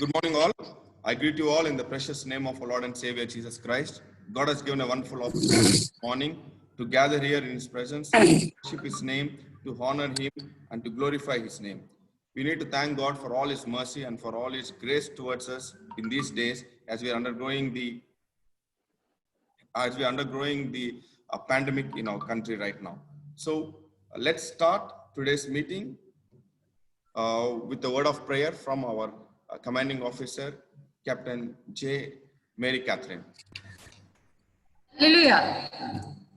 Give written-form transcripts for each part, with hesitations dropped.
Good morning, all. I greet you all in the precious name of our Lord and Savior Jesus Christ. God has given a wonderful opportunity this morning to gather here in His presence, to worship His name, to honor Him, and to glorify His name. We need to thank God for all His mercy and for all His grace towards us in these days as we are undergoing the pandemic in our country right now. So let's start today's meeting with a word of prayer from our commanding officer, Captain J. Mary Catherine. Hallelujah.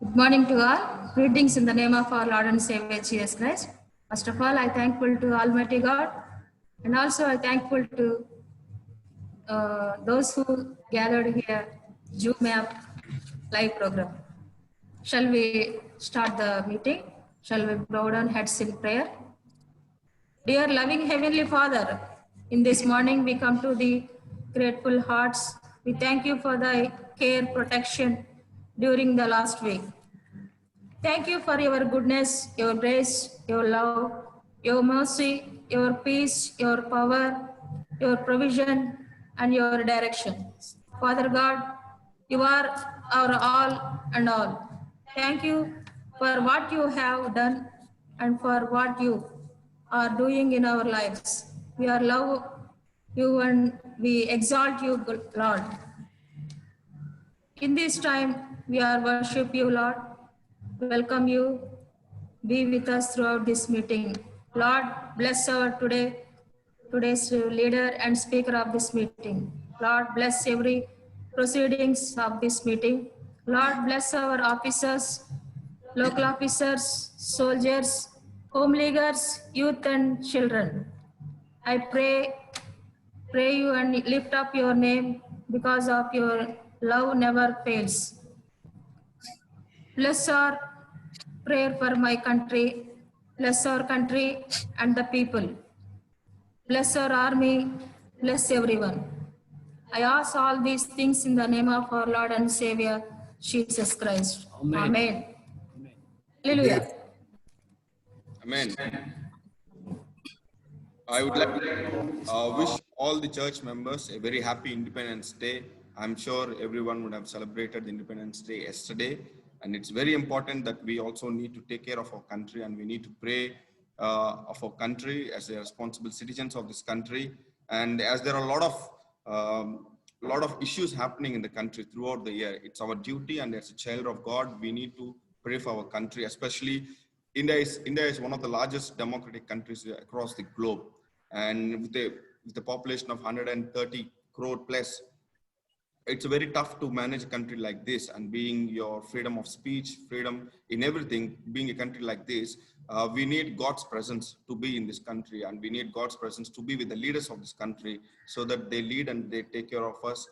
Good morning to all. Greetings in the name of our Lord and Savior Jesus Christ. First of all, I thankful to Almighty God, and also I thankful to those who gathered here, Zoom app live program. Shall we start the meeting? Shall we bow down heads in prayer? Dear loving Heavenly Father, in this morning we come to the grateful hearts. We thank you for the care, protection during the last week. Thank you for your goodness, your grace, your love, your mercy, your peace, your power, your provision, and your direction. Father God, you are our all and all. Thank you for what you have done and for what you are doing in our lives. We are love you and we exalt you, Lord. In this time, we are worship you, Lord. Welcome you. Be with us throughout this meeting. Lord, bless our today's leader and speaker of this meeting. Lord, bless every proceedings of this meeting. Lord, bless our officers, local officers, soldiers, home leaguers, youth and children. I pray you and lift up your name because of your love never fails. Bless our prayer for my country. Bless our country and the people. Bless our army. Bless everyone. I ask all these things in the name of our Lord and Savior, Jesus Christ. Amen. Amen. Hallelujah. Amen. I would like to wish all the church members a very happy Independence Day. I'm sure everyone would have celebrated Independence Day yesterday. And it's very important that we also need to take care of our country and we need to pray of our country as the responsible citizens of this country. And as there are a lot of issues happening in the country throughout the year, it's our duty, and as a child of God, we need to pray for our country. Especially India is one of the largest democratic countries across the globe, and with the population of 130 crore plus, it's very tough to manage a country like this. And being your freedom of speech, freedom in everything, being a country like this, we need God's presence to be in this country, and we need God's presence to be with the leaders of this country so that they lead and they take care of us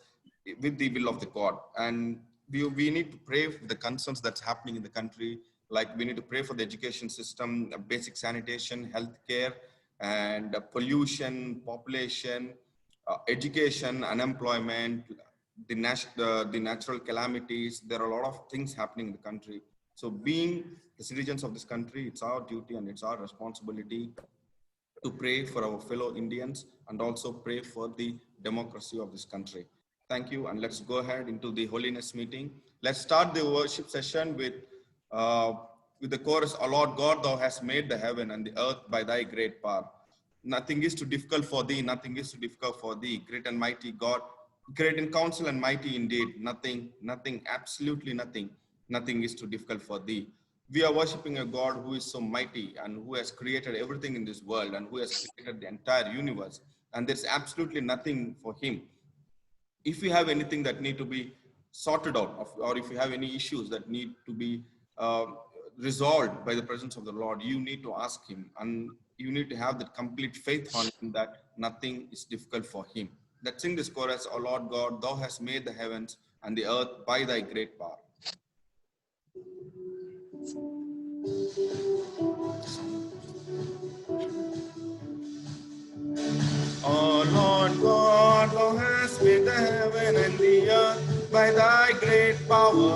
with the will of the God. And we need to pray for the concerns that's happening in the country. Like we need to pray for the education system, basic sanitation, healthcare, and pollution, population, education, unemployment, the natural calamities. There are a lot of things happening in the country. So being the citizens of this country, it's our duty and it's our responsibility to pray for our fellow Indians and also pray for the democracy of this country. Thank you, and let's go ahead into the holiness meeting. Let's start the worship session with the chorus, "O Lord God, thou hast made the heaven and the earth by thy great power. Nothing is too difficult for thee, nothing is too difficult for thee, great and mighty God, great in counsel and mighty indeed. Nothing, absolutely nothing is too difficult for thee." We are worshiping a God who is so mighty and who has created everything in this world and who has created the entire universe. And there's absolutely nothing for him. If you have anything that need to be sorted out, or if you have any issues that need to be resolved by the presence of the Lord, you need to ask him, and you need to have that complete faith on him that nothing is difficult for him. Let's sing this chorus, "O Lord God, thou hast made the heavens and the earth by thy great power." O Lord God, thou hast made the heaven and the earth by thy great power.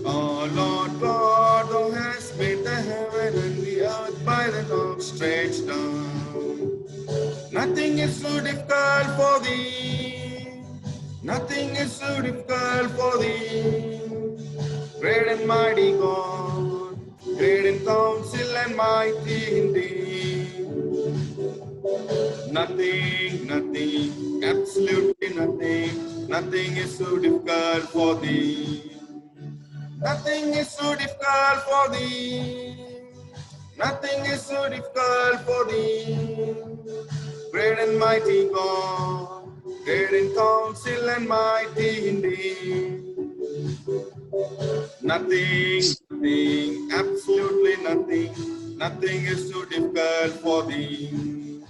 O Lord God, thou hast made the heaven and the earth by thy outstretched arm. Nothing is too difficult for thee. Nothing is too difficult for thee. Great and mighty God, great in counsel and mighty indeed. Nothing, nothing, absolutely nothing, nothing is too difficult for thee. Nothing is too difficult for thee. Nothing is too difficult for thee. Great and mighty God, great in counsel and mighty indeed. Nothing, nothing, absolutely nothing, nothing is too difficult for thee.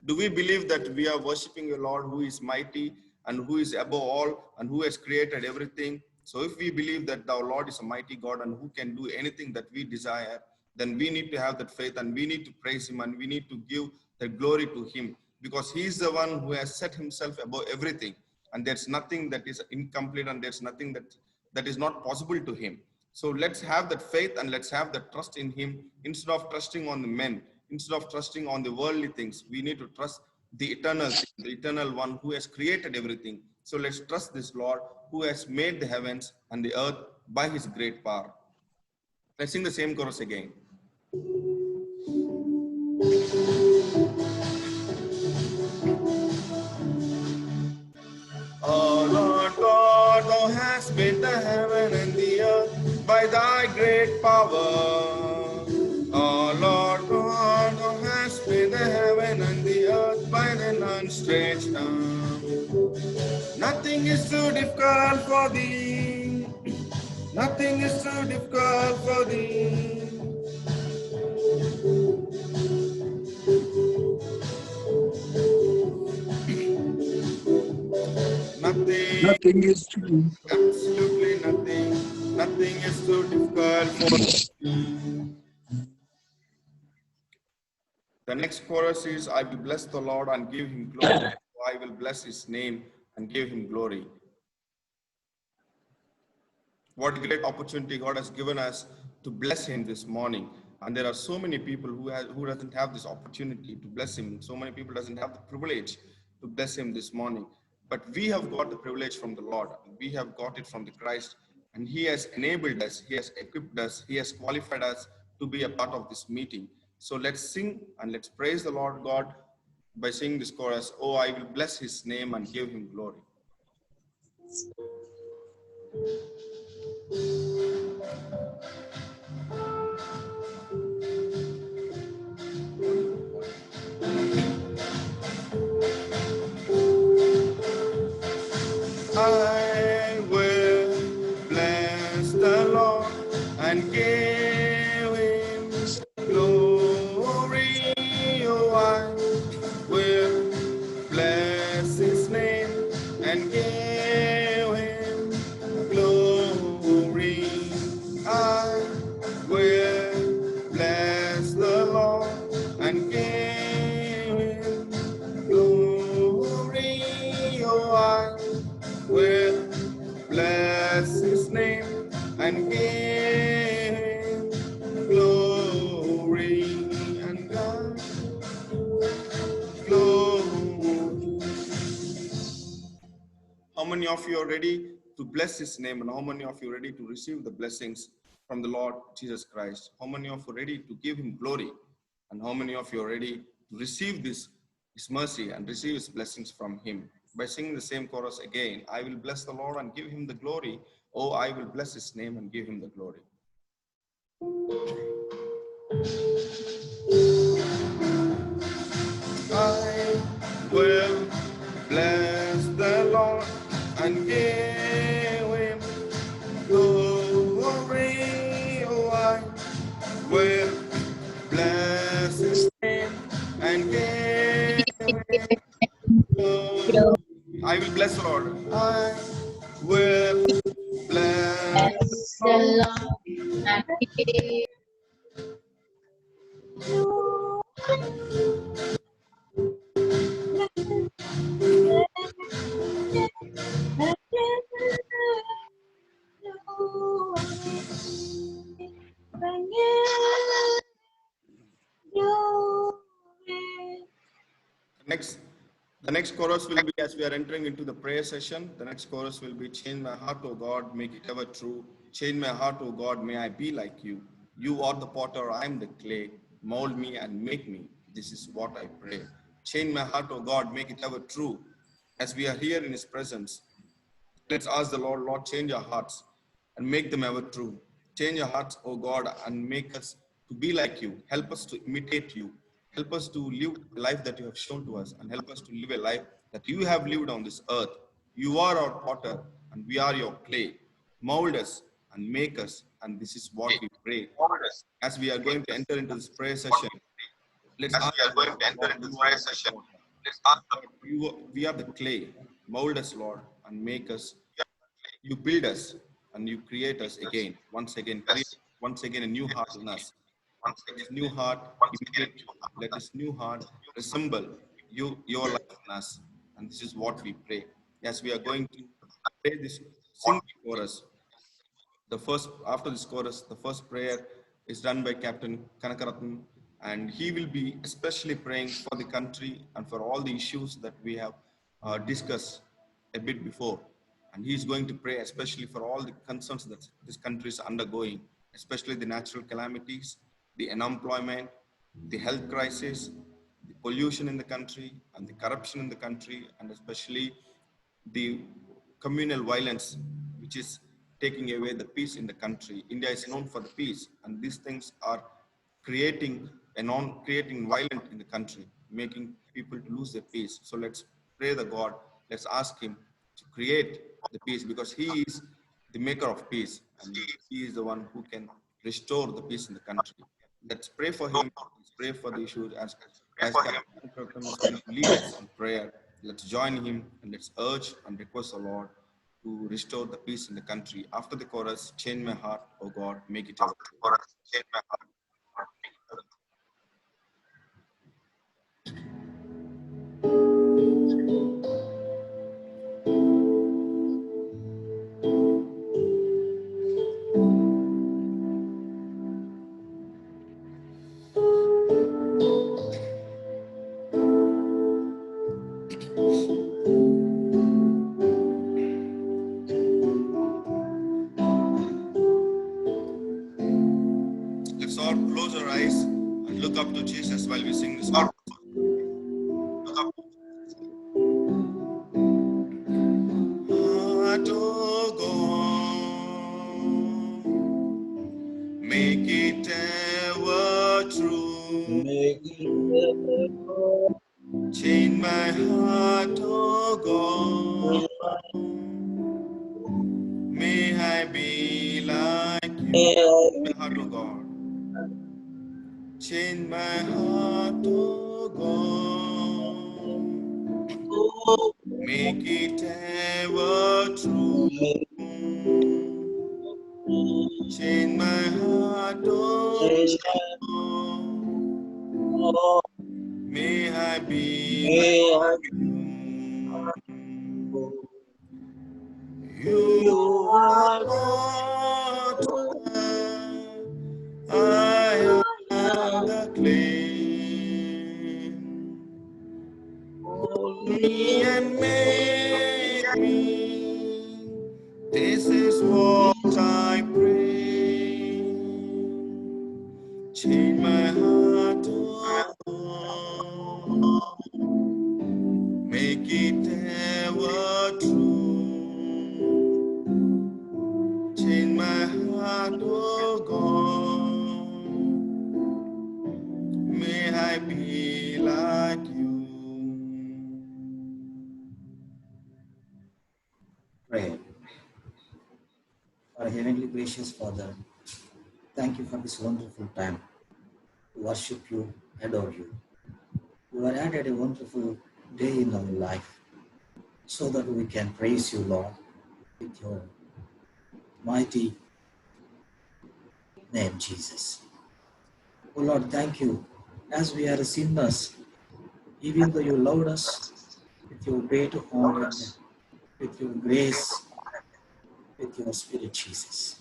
Do we believe that we are worshiping a Lord who is mighty and who is above all and who has created everything? So if we believe that our Lord is a mighty God and who can do anything that we desire, then we need to have that faith and we need to praise him and we need to give the glory to him, because he is the one who has set himself above everything, and there's nothing that is incomplete and there's nothing that is not possible to him. So let's have that faith and let's have that trust in him. Instead of trusting on the men, instead of trusting on the worldly things, we need to trust the eternal thing, the eternal one who has created everything. So let's trust this Lord who has made the heavens and the earth by his great power. Let's sing the same chorus again. Oh Lord God, thou hast made the heaven and the earth by thy great power. Oh Lord God, thou hast made the heaven and the earth by thine unstretched arm. Nothing is too difficult for thee. Nothing is too difficult for thee. Nothing is too. Absolutely nothing. Nothing is too difficult for thee. The next chorus is, I will bless the Lord and give him glory. I will bless his name and give him glory. What a great opportunity God has given us to bless him this morning. And there are so many people who doesn't have this opportunity to bless him. So many people doesn't have the privilege to bless him this morning. But we have got the privilege from the Lord. We have got it from the Christ. And he has enabled us. He has equipped us. He has qualified us to be a part of this meeting. So let's sing and let's praise the Lord God by singing this chorus. Oh, I will bless his name and give him glory. I will bless the Lord and give him glory. Oh, I will bless his name and give him glory. I will bless the Lord and give him glory. Oh, I will bless his name and give him glory and God glory. How many of you are ready to bless his name, and how many of you are ready to receive the blessings from the Lord Jesus Christ? How many of you are ready to give him glory, and how many of you are ready to receive his mercy and receive his blessings from him? By singing the same chorus again, I will bless the Lord and give him the glory. Oh, I will bless his name and give him the glory. I will bless the Lord and give him glory. Oh, I will bless his name and give him glory. I will bless the Lord. I will bless the Lord and give The next chorus will be, as we are entering into the prayer session, the next chorus will be, change my heart, O God, make it ever true. Change my heart, O God, may I be like you. You are the potter, I am the clay. Mold me and make me. This is what I pray. Change my heart, O God, make it ever true. As we are here in His presence, let's ask the Lord, Lord, change our hearts and make them ever true. Change our hearts, O God, and make us to be like you. Help us to imitate you. Help us to live the life that you have shown to us, and help us to live a life that you have lived on this earth. You are our potter, and we are your clay. Mold us and make us, and this is what we pray. As we are going to enter into this prayer session, let's ask the Lord, let's ask we are the clay. Mold us, Lord, and make us. You build us and you create us again. Once again, create once again a new heart in us. Let this new heart imitate you. Let this new heart resemble you, your life in us. And this is what we pray. As we are going to pray this, sing for us. The first, after this chorus, the first prayer is done by Captain Kanakarathan, and he will be especially praying for the country and for all the issues that we have discussed a bit before. And he is going to pray especially for all the concerns that this country is undergoing, especially the natural calamities, the unemployment, the health crisis, the pollution in the country, and the corruption in the country, and especially the communal violence, which is taking away the peace in the country. India is known for the peace, and these things are creating creating violence in the country, making people to lose their peace. So let's pray the God. Let's ask Him to create the peace, because He is the maker of peace, and He is the one who can restore the peace in the country. Let's pray for Him. Let's pray for the issues as Captain is going to lead us in prayer. Let's join him and let's urge and request the Lord to restore the peace in the country. After the chorus, change my heart, O God, make it ever true. Let's all close our eyes and look up to Jesus while we sing this song. Look up. Heart, O God, make it ever true. Change my heart, O God. May I be like you. My heart, O God. Change my heart, O God. Make it ever true. Change my heart, O God. May I be like you. You are not I am the clay. Mold me and make me. This is what I pray. Change my heart, oh God. Make it ever true. Change my heart, oh God. May I be like you. Pray. Our Heavenly Gracious Father, thank you for this wonderful time to worship you, adore you. You have added a wonderful day in our life so that we can praise you, Lord, with your mighty name, Jesus. Oh Lord, thank you. As we are sinners, even though you loved us with your great honor, with your grace, with your spirit, Jesus.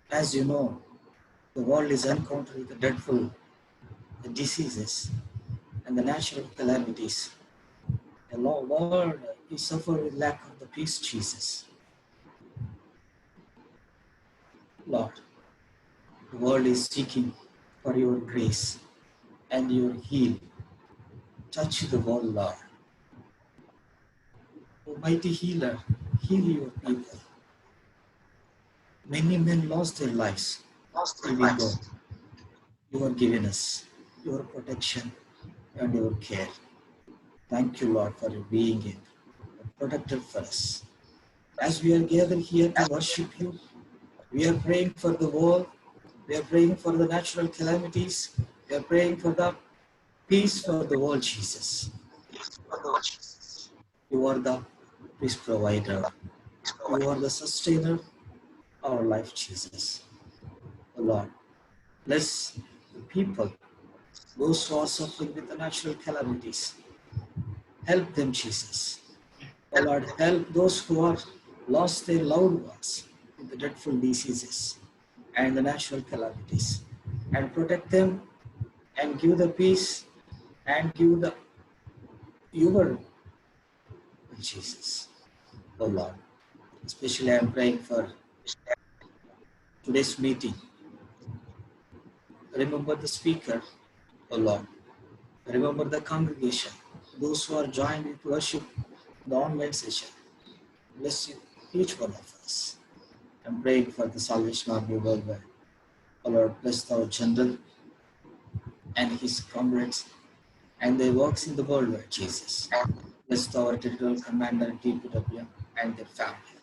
As you know, the world is encountered with the dreadful diseases and the natural calamities. The world is suffering with lack of the peace, Jesus. Lord, the world is seeking for your grace and your heal. Touch the world, Lord. Almighty healer, heal your people. Many men lost their lives. Even though you are giving us your protection and your care. Thank you, Lord, for being a protector for us. As we are gathered here to worship you, we are praying for the world. We are praying for the natural calamities. We are praying for the peace for the world, Jesus. You are the peace provider. You are the sustainer of our life, Jesus. O Lord, bless the people, those who are suffering with the natural calamities. Help them, Jesus. O Lord, help those who have lost their loved ones with the dreadful diseases and the natural calamities, and protect them and give the peace and give the your Jesus. O Lord, especially I am praying for today's meeting. Remember the speaker, O Lord. Remember the congregation, those who are joined with worship, the online session. Bless you, each one of us. I'm praying for the Salvation Army worldwide. O Lord, bless our general and his comrades and their works in the worldwide, Jesus. Bless our territorial commander, TPW, and their family.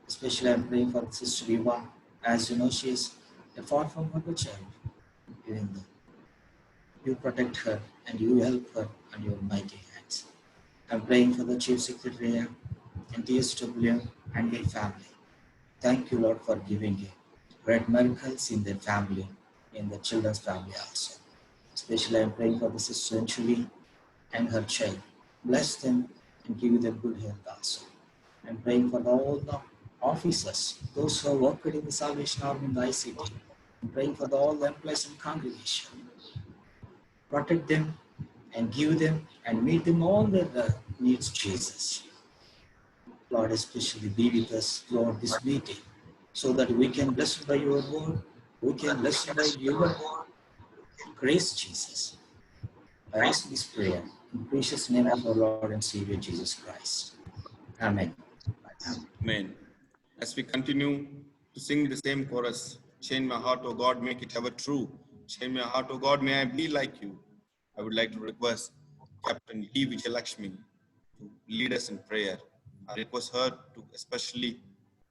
Especially I'm praying for Sister Eva. As you know, she is far from her child. Even though you protect her and you help her on your mighty hands. I'm praying for the Chief Secretary and TSW and their family. Thank you, Lord, for giving great miracles in their family, in the children's family also. Especially I'm praying for the Sister Anjali and her child. Bless them and give them good health also. I'm praying for all the officers, those who are working in the Salvation Army in the ICT. I'm praying for all the employees and congregation. Protect them and give them and meet them all their needs, Jesus. Lord, especially be with us throughout this meeting so that we can bless by your word, we can bless by your grace, Jesus. I ask this prayer in the precious name of our Lord and Savior Jesus Christ. Amen. Amen. As we continue to sing the same chorus, change my heart, O God, make it ever true. Change my heart, O God, may I be like you. I would like to request Captain D. Vijayalakshmi to lead us in prayer. I request her to especially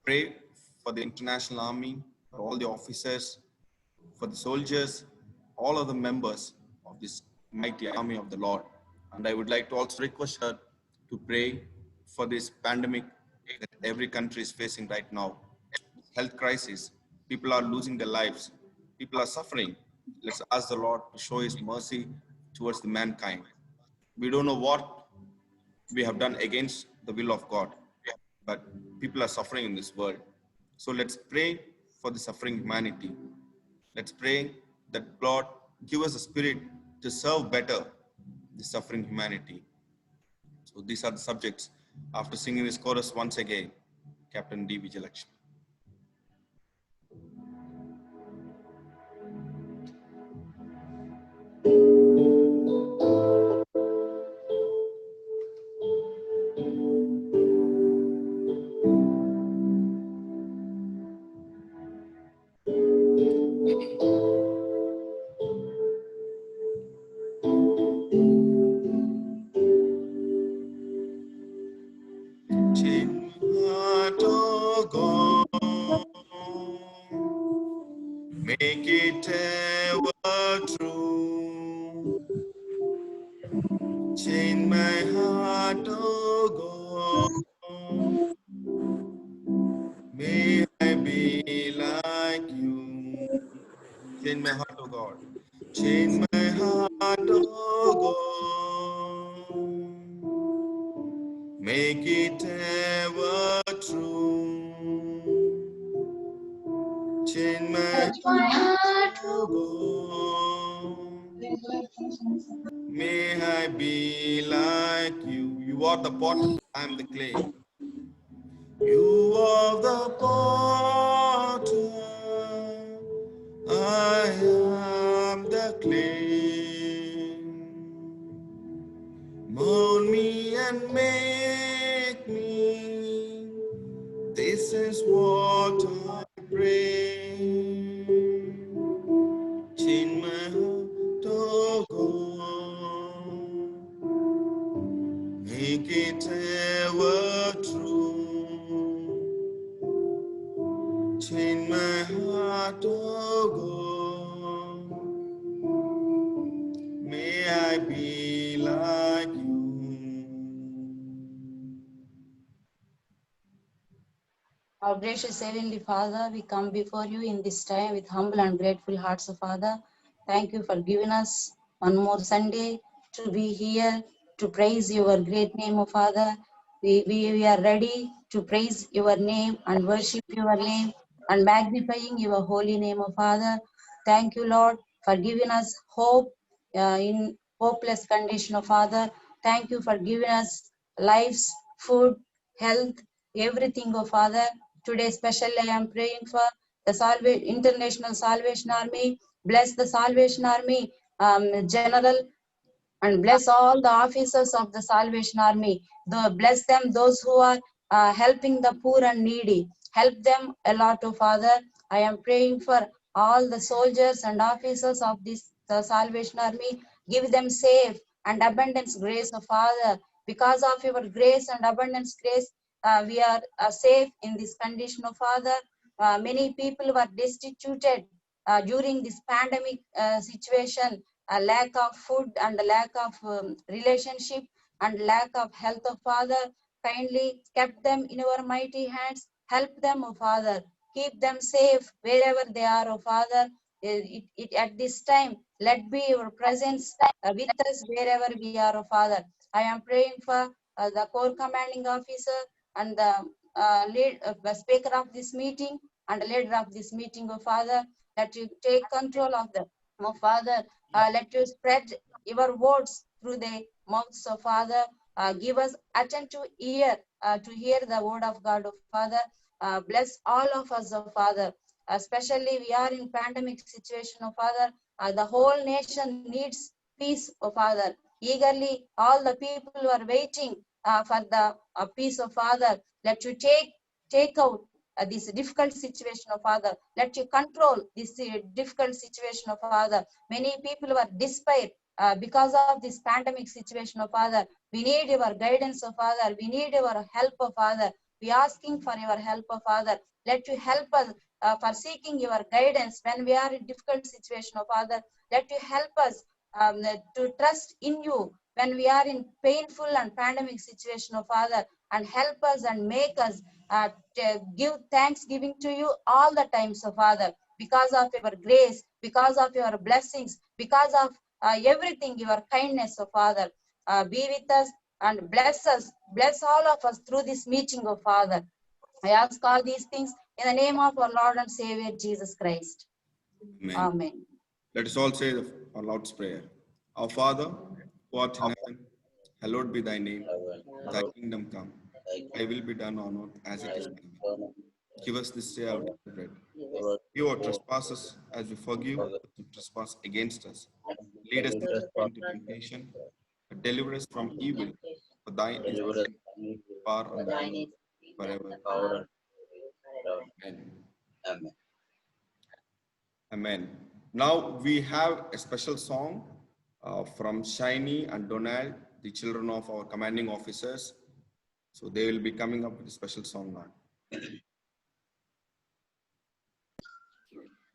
pray for the International Army, for all the officers, for the soldiers, all of the members of this mighty army of the Lord. And I would like to also request her to pray for this pandemic that every country is facing right now. Health crisis, people are losing their lives, people are suffering. Let's ask the Lord to show his mercy towards the mankind. We don't know what we have done against the will of God, but people are suffering in this world. So let's pray for the suffering humanity. Let's pray that God give us a spirit to serve better the suffering humanity. So these are the subjects. After singing this chorus once again, Captain D. Vijayalakshmi. Make it ever true. Change my heart, oh God. May I be like you. Change my heart, oh God. Change my heart, oh God. Make it ever true. Change my heart, oh God. May I be like you. You You are the potter, I am the clay. You are the potter, I am the clay. Mold me and make me. This is what I pray. Change my heart, oh God. Make it ever true. Change my heart, oh God. May I be like you. Our gracious Heavenly Father, we come before you in this time with humble and grateful hearts, O Father. Thank you for giving us one more Sunday to be here to praise your great name, O Father. We are ready to praise your name and worship your name and magnifying your holy name, O Father. Thank you, Lord, for giving us hope in hopeless condition, O Father. Thank you for giving us lives, food, health, everything, O Father. Today, especially, I am praying for the International Salvation Army. Bless the Salvation Army General and bless all the officers of the Salvation Army. Bless them, those who are helping the poor and needy. Help them a lot, oh Father. I am praying for all the soldiers and officers of this the Salvation Army. Give them safe and abundance grace, oh Father. Because of your grace and abundance grace, we are safe in this condition, oh Father. Many people were destituted during this pandemic situation, a lack of food and a lack of relationship and lack of health, of Father. Kindly kept them in your mighty hands. Help them, O Father. Keep them safe wherever they are, O Father. At this time, let be your presence with us wherever we are, O Father. I am praying for the Corps Commanding Officer and the speaker of this meeting and the leader of this meeting, O Father, that you take control of them. Oh Father, let you spread your words through the mouths of Father. Give us attentive ear to hear the word of God, oh Father. Bless all of us, oh Father. Especially we are in pandemic situation, oh Father. The whole nation needs peace, oh Father. Eagerly, all the people are waiting for the peace, oh Father. Let you take out this difficult situation, of Father. Let you control this difficult situation, of Father. Many people were despair because of this pandemic situation, of Father. We need your guidance, of Father. We need your help, of Father. We are asking for your help, of Father. Let you help us for seeking your guidance when we are in difficult situation, of Father. Let you help us to trust in you when we are in painful and pandemic situation, of Father, and help us and make us give thanksgiving to you all the time, so Father, because of your grace, because of your blessings, because of everything, your kindness, so Father. Be with us and bless all of us through this meeting, oh Father. I ask all these things in the name of our Lord and Savior, Jesus Christ. Amen. Amen. Let us all say our Lord's Prayer. Our Father, who art in heaven, hallowed be thy name. Thy kingdom come. Thy will be done on earth as it is in heaven. Give us this day our daily bread. Forgive our trespasses as we forgive those who trespass against us. Lead us not into temptation, but deliver us from evil. For thine is the kingdom, power, and the glory forever. Amen. Amen. Amen. Now we have a special song from Shiny and Donald, the children of our commanding officers. So they will be coming up with a special song now.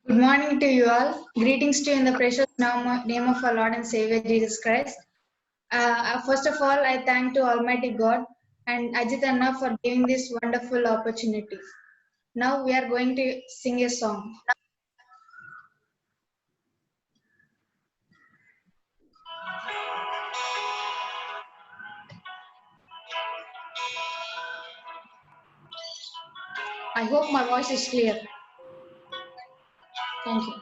Good morning to you all. Greetings to you in the precious name of our Lord and Savior Jesus Christ. First of all, I thank to Almighty God and Ajit Anna for giving this wonderful opportunity. Now we are going to sing a song. I hope my voice is clear. Thank you.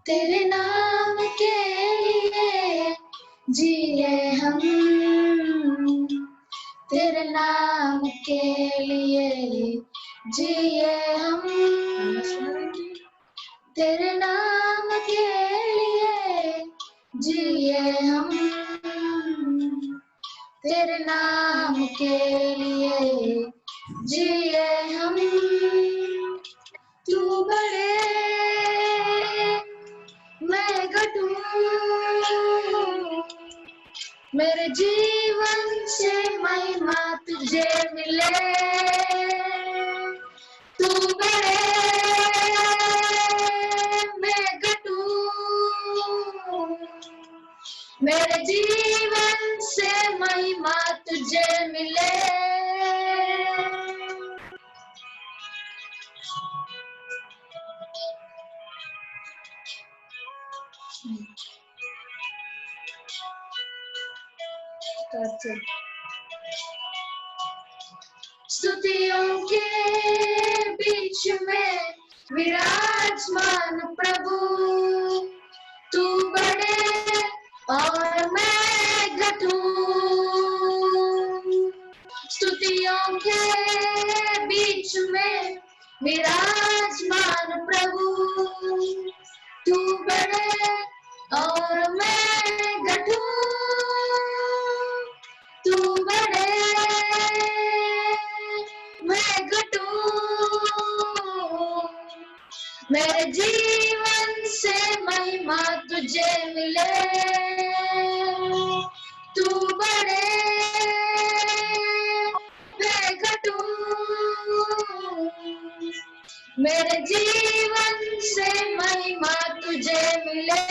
तेरे नाम के लिए जिए हम, तेरे नाम के लिए जिए हम, तेरे नाम के लिए जिए हम, तेरे नाम के लिए जिए हम। तू बड़े मैं घटूं, मेरे जीवन से महिमा तुझे मिले। तू बड़े मैं घटूं, मेरे जीवन से महिमा तुझे मिले। स्तुतियों के बीच में विराजमान प्रभु, तू बड़े और मैं घटूं। स्तुतियों के बीच में विराजमान प्रभु, तू बड़े और मैं घटूं। तू बड़े मैं घटूं, मेरे जीवन से महिमा तुझे मिले। तू बड़े मैं घटूं, मेरे जीवन से महिमा तुझे मिले।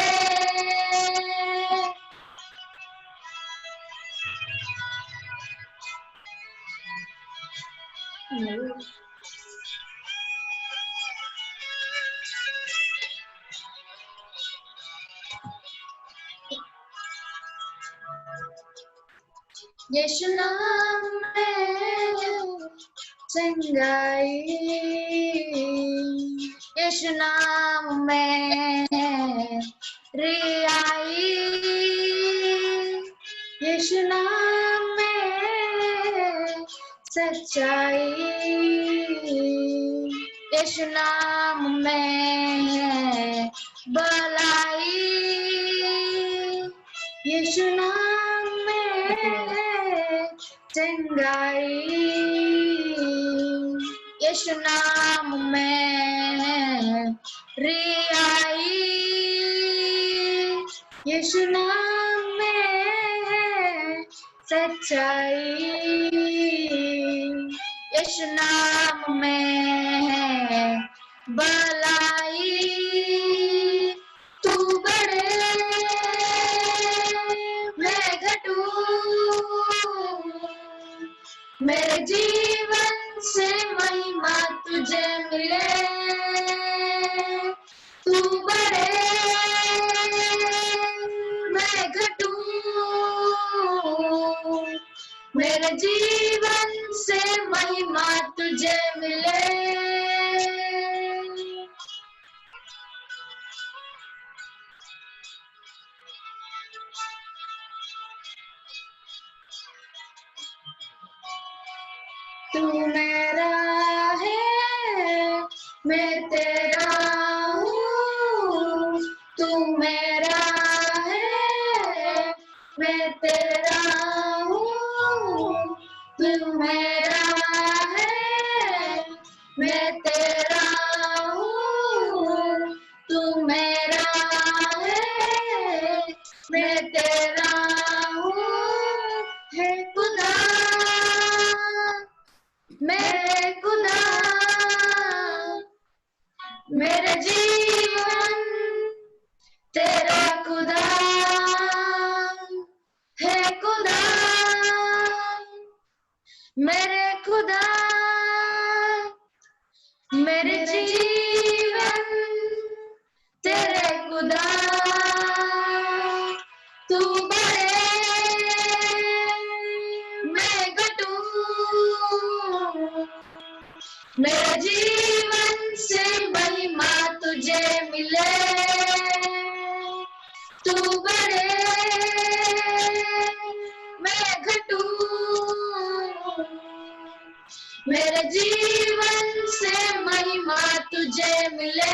यीशु नाम में चंगाई, यीशु नाम में रिहाई, यीशु नाम में सच्चाई, यीशु नाम में भलाई, यीशु नाम में चंगाई, यीशु नाम में रिहाई, यीशु नाम में सच्चाई, यीशु नाम में भलाई। तू बड़े मैं घटूं, मेरे जीवन से महिमा तुझे मिले। तू बड़े मैं घटूं, मेरे जीवन से महिमा तुझे मिले। तू मेरा है मैं तेरा हूँ, तू मेरा है मैं तेरा हूँ, तू मेरा है मैं तेरा हूँ, तू मेरा है मैं तेरा हूँ। है खुदा मेरे खुदा, मेरे जीवन तेरा खुदा है। खुदा मेरे खुदा, मेरे जीवन तेरे खुदा। तू बड़े मैं घटूं, मेरे जीवन से महिमा तुझे मिले, तू बड़े मैं घटूं। मेरे जीवन से महिमा तुझे मिले,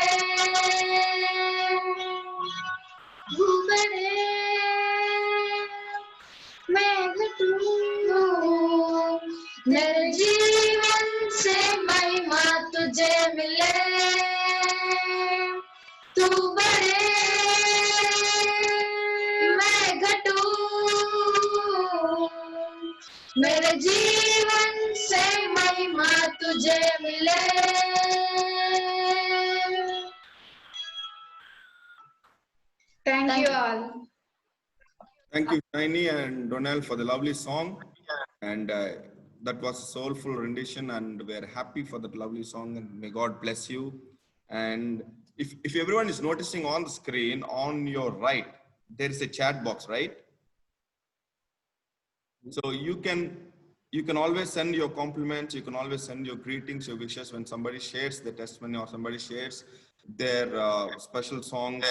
तू बड़े मैं घटूं। मेरे जीवन से महिमा तुझे मिले, तू बड़े मैं घटूं। मेरे जीवन से महिमा तुझे मिले। Thank you all. Thank you, Shiny and Donald, for the lovely song. And that was a soulful rendition, and we're happy for that lovely song. And may God bless you. And if everyone is noticing on the screen, on your right, there is a chat box, right? So you can always send your compliments, you can always send your greetings, your wishes when somebody shares the testimony or somebody shares their special songs.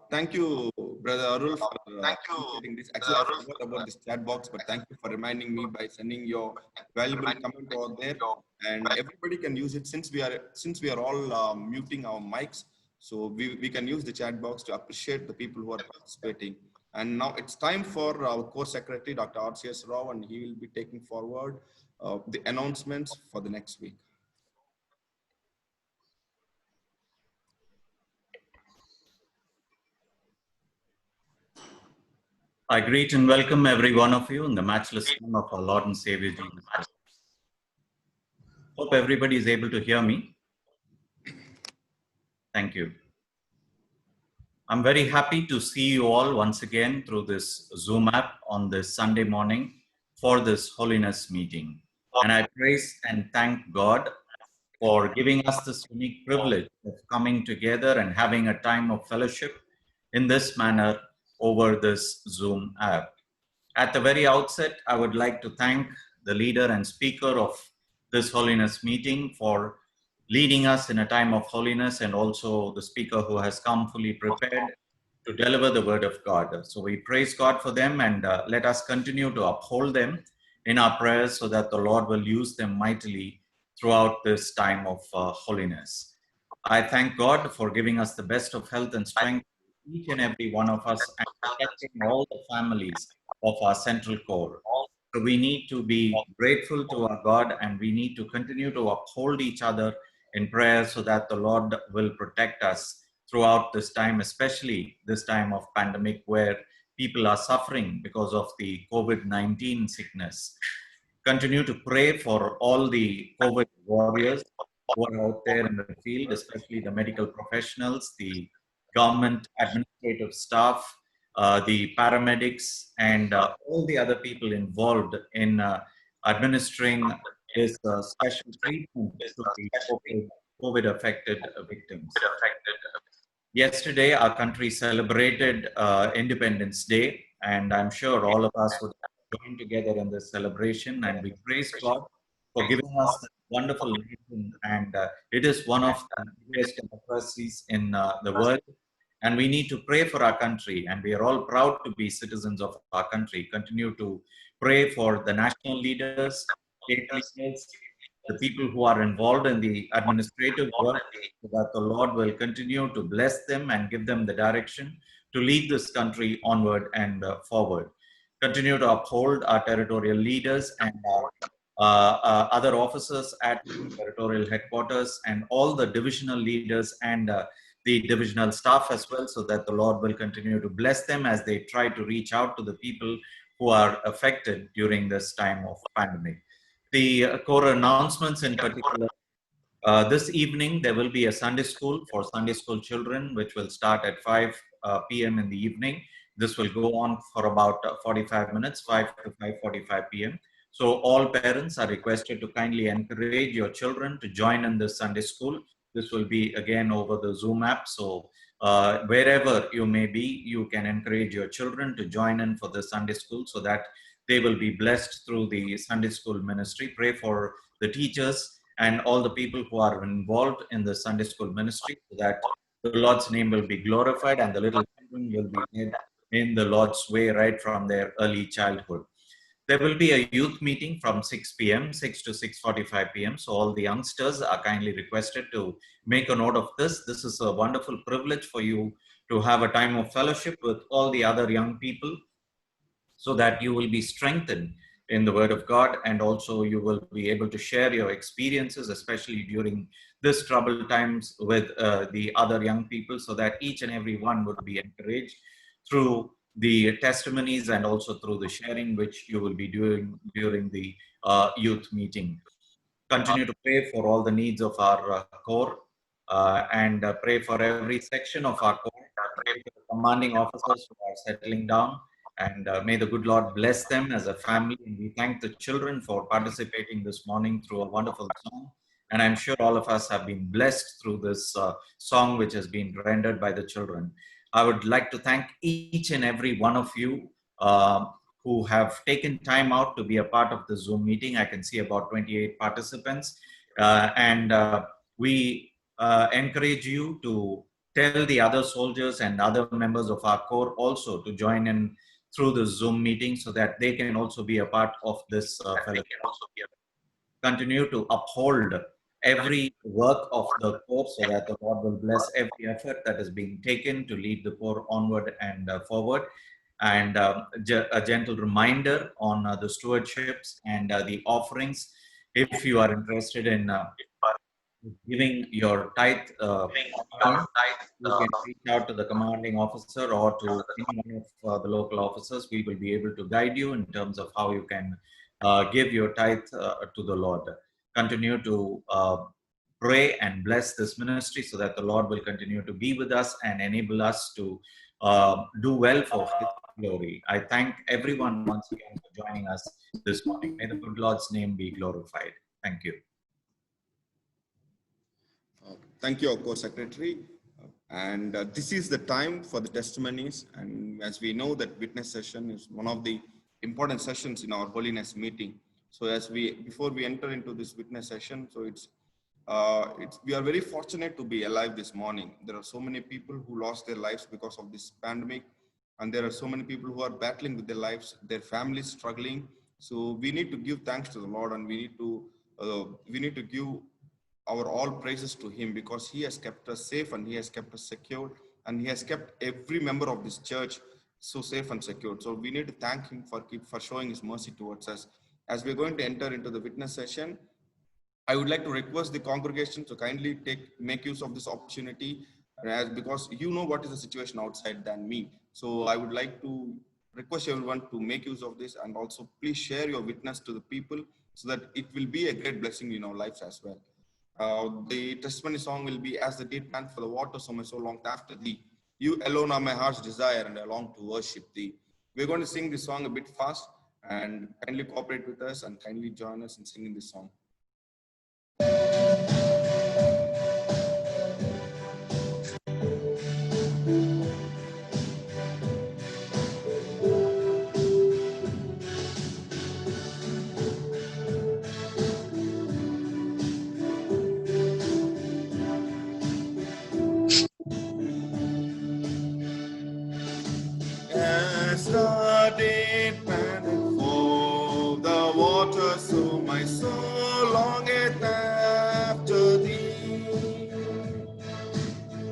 Thank you, Brother Arul, for initiating this. Actually, I forgot about this chat box, but thank you for reminding me by sending your valuable comment over there. And everybody can use it since we are all muting our mics. So we can use the chat box to appreciate the people who are participating. And now it's time for our core secretary, Dr. RCS Rao, and he will be taking forward the announcements for the next week. I greet and welcome every one of you in the matchless name of our Lord and Savior Jesus Christ. Hope everybody is able to hear me. Thank you. I'm very happy to see you all once again through this Zoom app on this Sunday morning for this holiness meeting. And I praise and thank God for giving us this unique privilege of coming together and having a time of fellowship in this manner over this Zoom app. At the very outset, I would like to thank the leader and speaker of this holiness meeting for leading us in a time of holiness, and also the speaker who has come fully prepared to deliver the word of God. So we praise God for them, and let us continue to uphold them in our prayers so that the Lord will use them mightily throughout this time of holiness. I thank God for giving us the best of health and strength, each and every one of us, and protecting all the families of our central core. So we need to be grateful to our God, and we need to continue to uphold each other in prayer so that the Lord will protect us throughout this time, especially this time of pandemic where people are suffering because of the COVID-19 sickness. Continue to pray for all the COVID warriors who are out there in the field, especially the medical professionals, the government administrative staff, the paramedics, and all the other people involved in administering this special treatment to the COVID-affected victims. Yesterday, our country celebrated Independence Day, and I'm sure all of us would join together in this celebration, and we praise God for giving us this wonderful nation, and it is one of the biggest democracies in the world. And we need to pray for our country, and we are all proud to be citizens of our country. Continue to pray for the national leaders, state leaders, the people who are involved in the administrative work, so that the Lord will continue to bless them and give them the direction to lead this country onward and forward. Continue to uphold our territorial leaders and our other officers at territorial headquarters, and all the divisional leaders and the divisional staff as well, so that the Lord will continue to bless them as they try to reach out to the people who are affected during this time of pandemic. The core announcements in particular, this evening there will be a Sunday school for Sunday school children, which will start at 5 p.m. in the evening. This will go on for about 45 minutes, 5 to 5:45 p.m. So all parents are requested to kindly encourage your children to join in this Sunday school. This will be again over the Zoom app. So wherever you may be, you can encourage your children to join in for the Sunday school so that they will be blessed through the Sunday school ministry. Pray for the teachers and all the people who are involved in the Sunday school ministry, so that the Lord's name will be glorified and the little children will be led in the Lord's way right from their early childhood. There will be a youth meeting from 6 p.m., 6 to 6:45 p.m. So all the youngsters are kindly requested to make a note of this. This is a wonderful privilege for you to have a time of fellowship with all the other young people, so that you will be strengthened in the Word of God, and also you will be able to share your experiences, especially during this troubled times, with the other young people, so that each and every one would be encouraged through the testimonies and also through the sharing which you will be doing during the youth meeting. Continue to pray for all the needs of our core, and pray for every section of our core. Pray for the commanding officers who are settling down, and may the good Lord bless them as a family. And we thank the children for participating this morning through a wonderful song. And I'm sure all of us have been blessed through this song which has been rendered by the children. I would like to thank each and every one of you who have taken time out to be a part of the Zoom meeting. I can see about 28 participants. And we encourage you to tell the other soldiers and other members of our corps also to join in through the Zoom meeting, so that they can also be a part of this fellowship. Continue to uphold every work of the corps, so that the Lord will bless every effort that is being taken to lead the corps onward and forward. And a gentle reminder on the stewardships and the offerings. If you are interested in giving your tithe, you can reach out to the commanding officer or to any one of the local officers. We will be able to guide you in terms of how you can give your tithe to the Lord. Continue to pray and bless this ministry, so that the Lord will continue to be with us and enable us to do well for His glory. I thank everyone once again for joining us this morning. May the good Lord's name be glorified. Thank you. Thank you, our co-secretary. And this is the time for the testimonies. And as we know that witness session is one of the important sessions in our holiness meeting. So before we enter into this witness session, so we are very fortunate to be alive this morning. There are so many people who lost their lives because of this pandemic. And there are so many people who are battling with their lives, their families struggling. So we need to give thanks to the Lord, and we need to give our all praises to Him, because He has kept us safe and He has kept us secured, and He has kept every member of this church so safe and secured. So we need to thank Him for showing His mercy towards us. As we're going to enter into the witness session, I would like to request the congregation to kindly make use of this opportunity, because you know what is the situation outside than me. So I would like to request everyone to make use of this, and also please share your witness to the people, so that it will be a great blessing in our lives as well. The testimony song will be "As the deer pant for the water, so my soul longed after thee. You alone are my heart's desire, and I long to worship thee." We're going to sing this song a bit fast, and kindly cooperate with us and kindly join us in singing this song. As the deer panteth for the water, so my soul longeth after thee.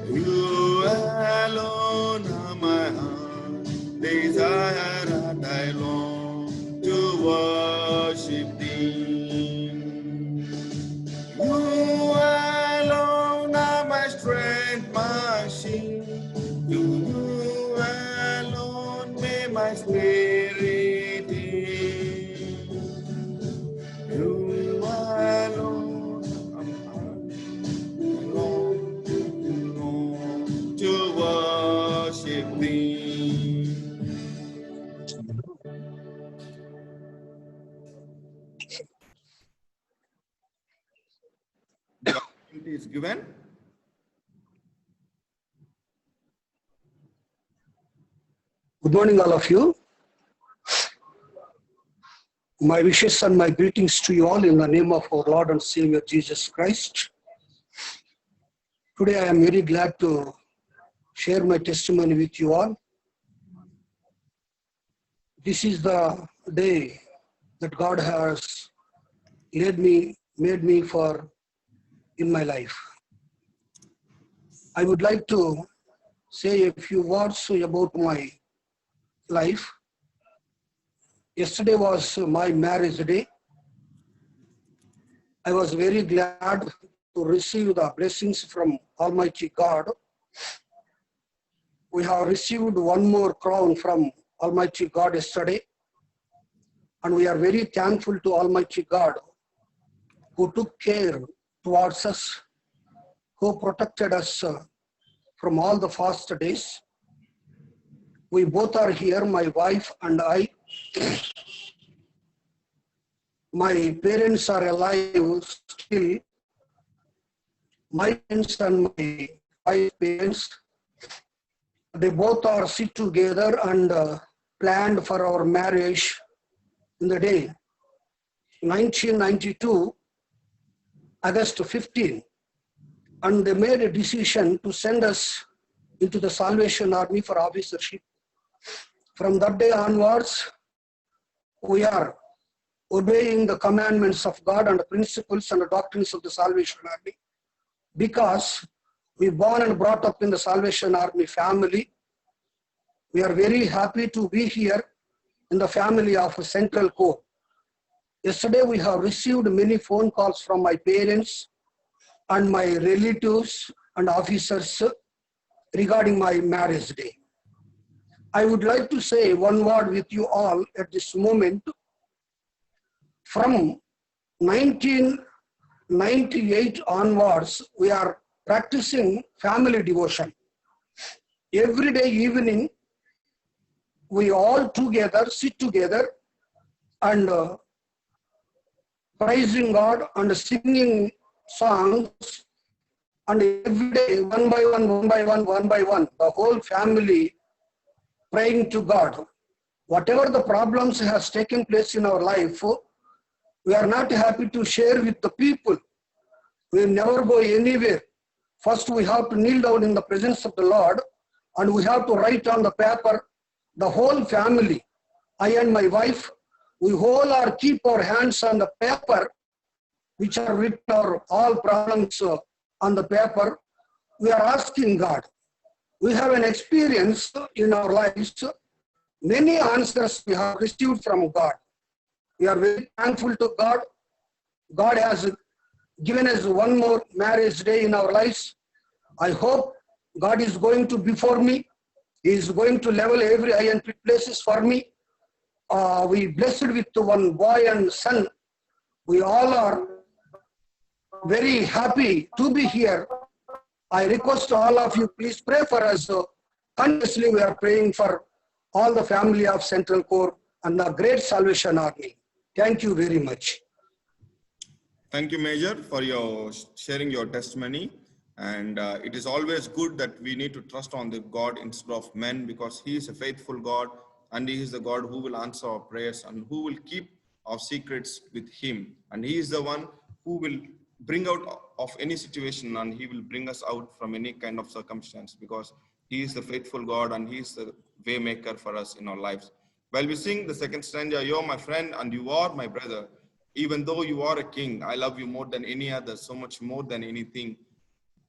You alone are my heart desire, and I long to worship thee. You alone are my strength, my shield. To you alone may my spirit yield. You alone I long to worship thee. The opportunity is given. Good morning, all of you. My wishes and my greetings to you all in the name of our Lord and Savior Jesus Christ. Today I am very glad to share my testimony with you all. This is the day that God has made me for in my life. I would like to say a few words about my life. Yesterday was my marriage day. I was very glad to receive the blessings from Almighty God. We have received one more crown from Almighty God yesterday, and we are very thankful to Almighty God who took care towards us, who protected us from all the fast days. We both are here, my wife and I. My parents are alive still. My parents and my wife's parents, they both are sit together and planned for our marriage in the day 1992, August 15. And they made a decision to send us into the Salvation Army for officership. From that day onwards, we are obeying the commandments of God and the principles and the doctrines of the Salvation Army. Because we born and brought up in the Salvation Army family, we are very happy to be here in the family of Central Corps. Yesterday we have received many phone calls from my parents and my relatives and officers regarding my marriage day. I would like to say one word with you all at this moment. From 1998 onwards, we are practicing family devotion. Every day evening, we all together sit together and praising God and singing songs, and every day one by one, the whole family praying to God. Whatever the problems has taken place in our life, we are not happy to share with the people. We never go anywhere. First, we have to kneel down in the presence of the Lord, and we have to write on the paper, the whole family, I and my wife, we all keep our hands on the paper, which are written our all problems on the paper. We are asking God. We have an experience in our lives. Many answers we have received from God. We are very thankful to God. God has given us one more marriage day in our lives. I hope God is going to be for me. He is going to level every high and places for me. We blessed with one boy and son. We all are very happy to be here. I request all of you, please pray for us. Continuously we are praying for all the family of Central Corps and the great Salvation Army. Thank you very much. Thank you, Major, for your sharing your testimony. And it is always good that we need to trust on the God instead of men, because He is a faithful God, and He is the God who will answer our prayers and who will keep our secrets with Him. And He is the one who will bring out of any situation, and He will bring us out from any kind of circumstance, because He is the faithful God and He is the way maker for us in our lives. While we sing the second stanza, you're my friend and you are my brother. Even though you are a king, I love you more than any other, so much more than anything.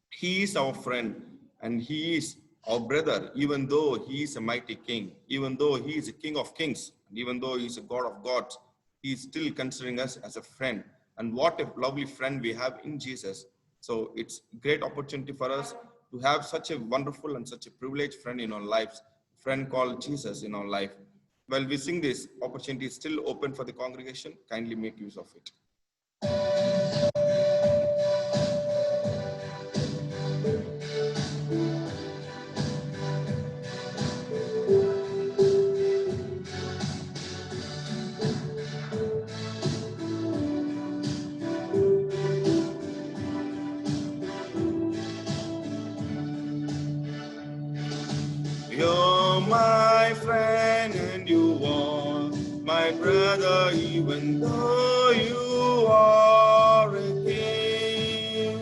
He is our friend and He is our brother, even though He is a mighty king, even though He is a king of kings, and even though He is a God of gods, He is still considering us as a friend. And what a lovely friend we have in Jesus. So it's a great opportunity for us to have such a wonderful and such a privileged friend in our lives, a friend called Jesus in our life. While we sing this, opportunity is still open for the congregation. Kindly make use of it. You're my friend and you are my brother. other, even though you are a king.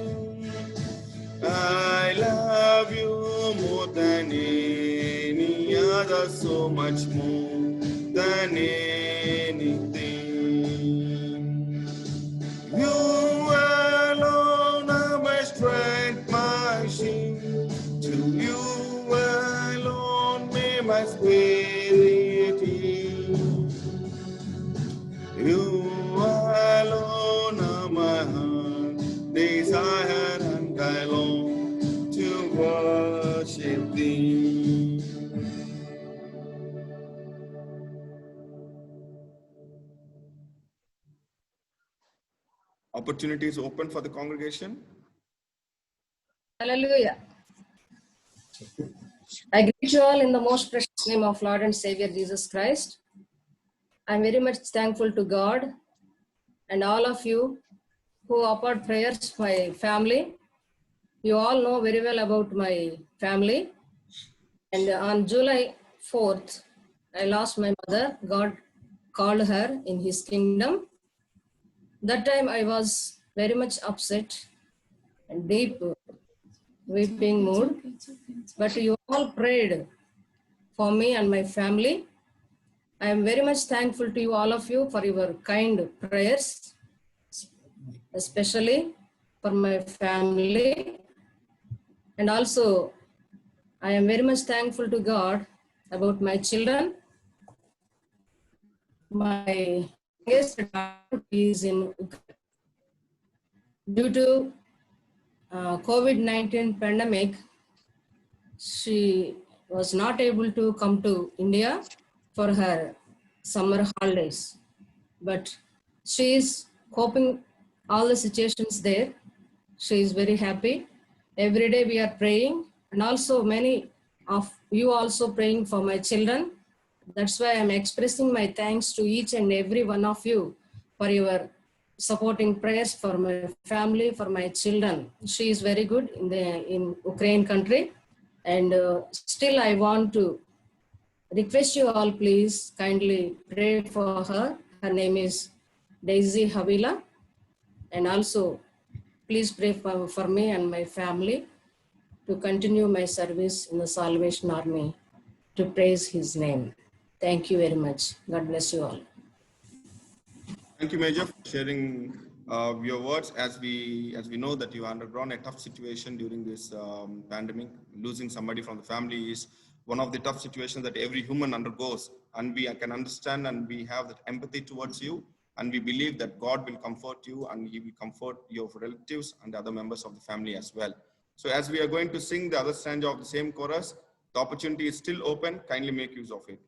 I love you more than any other, so much more than anything. You alone are my strength, my shield. To you alone may my spirit yield. You alone are my heart desire, and I long to worship thee. Opportunity is open for the congregation. Hallelujah. I greet you all in the most precious name of Lord and Savior Jesus Christ. I'm very much thankful to God and all of you who offered prayers for my family. You all know very well about my family. And on July 4th, I lost my mother. God called her in his kingdom. That time I was very much upset and deep weeping mood. But you all prayed for me and my family. I am very much thankful to you, all of you, for your kind prayers, especially for my family. And also, I am very much thankful to God about my children. My youngest daughter is in Ukraine. Due to COVID-19 pandemic, she was not able to come to India for her summer holidays. But she is coping all the situations there. She is very happy. Every day we are praying, and also many of you also praying for my children. That's why I'm expressing my thanks to each and every one of you for your supporting prayers for my family, for my children. She is very good in Ukraine country, and still I want to request you all, please kindly pray for her. Her name is Daisy Havila, and also please pray for me and my family to continue my service in the Salvation Army to praise his name. Thank you very much. God bless you all. Thank you, Major, for sharing your words. As we know that you undergone a tough situation during this pandemic. Losing somebody from the family is one of the tough situations that every human undergoes, and we can understand and we have that empathy towards you, and we believe that God will comfort you and He will comfort your relatives and other members of the family as well. So as we are going to sing the other stanza of the same chorus, the opportunity is still open. Kindly make use of it.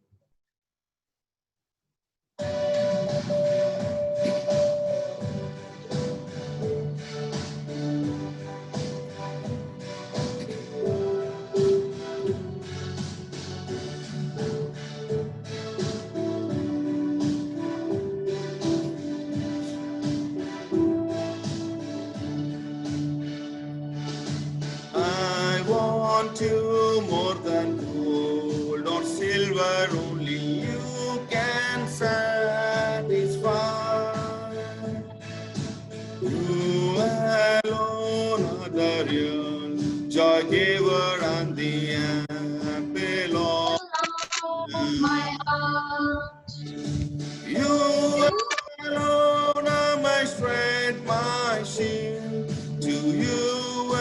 I want you more than gold or silver, only you can satisfy. You alone are the real joy giver and the apple of my heart. You alone are my strength, my shield. To you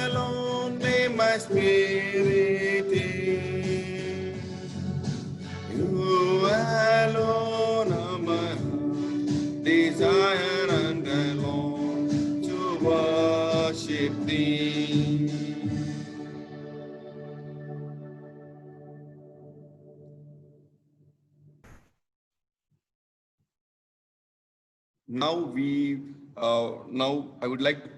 alone may my spirit yield. You alone are my heart desire, and I long to worship thee. Now I would like to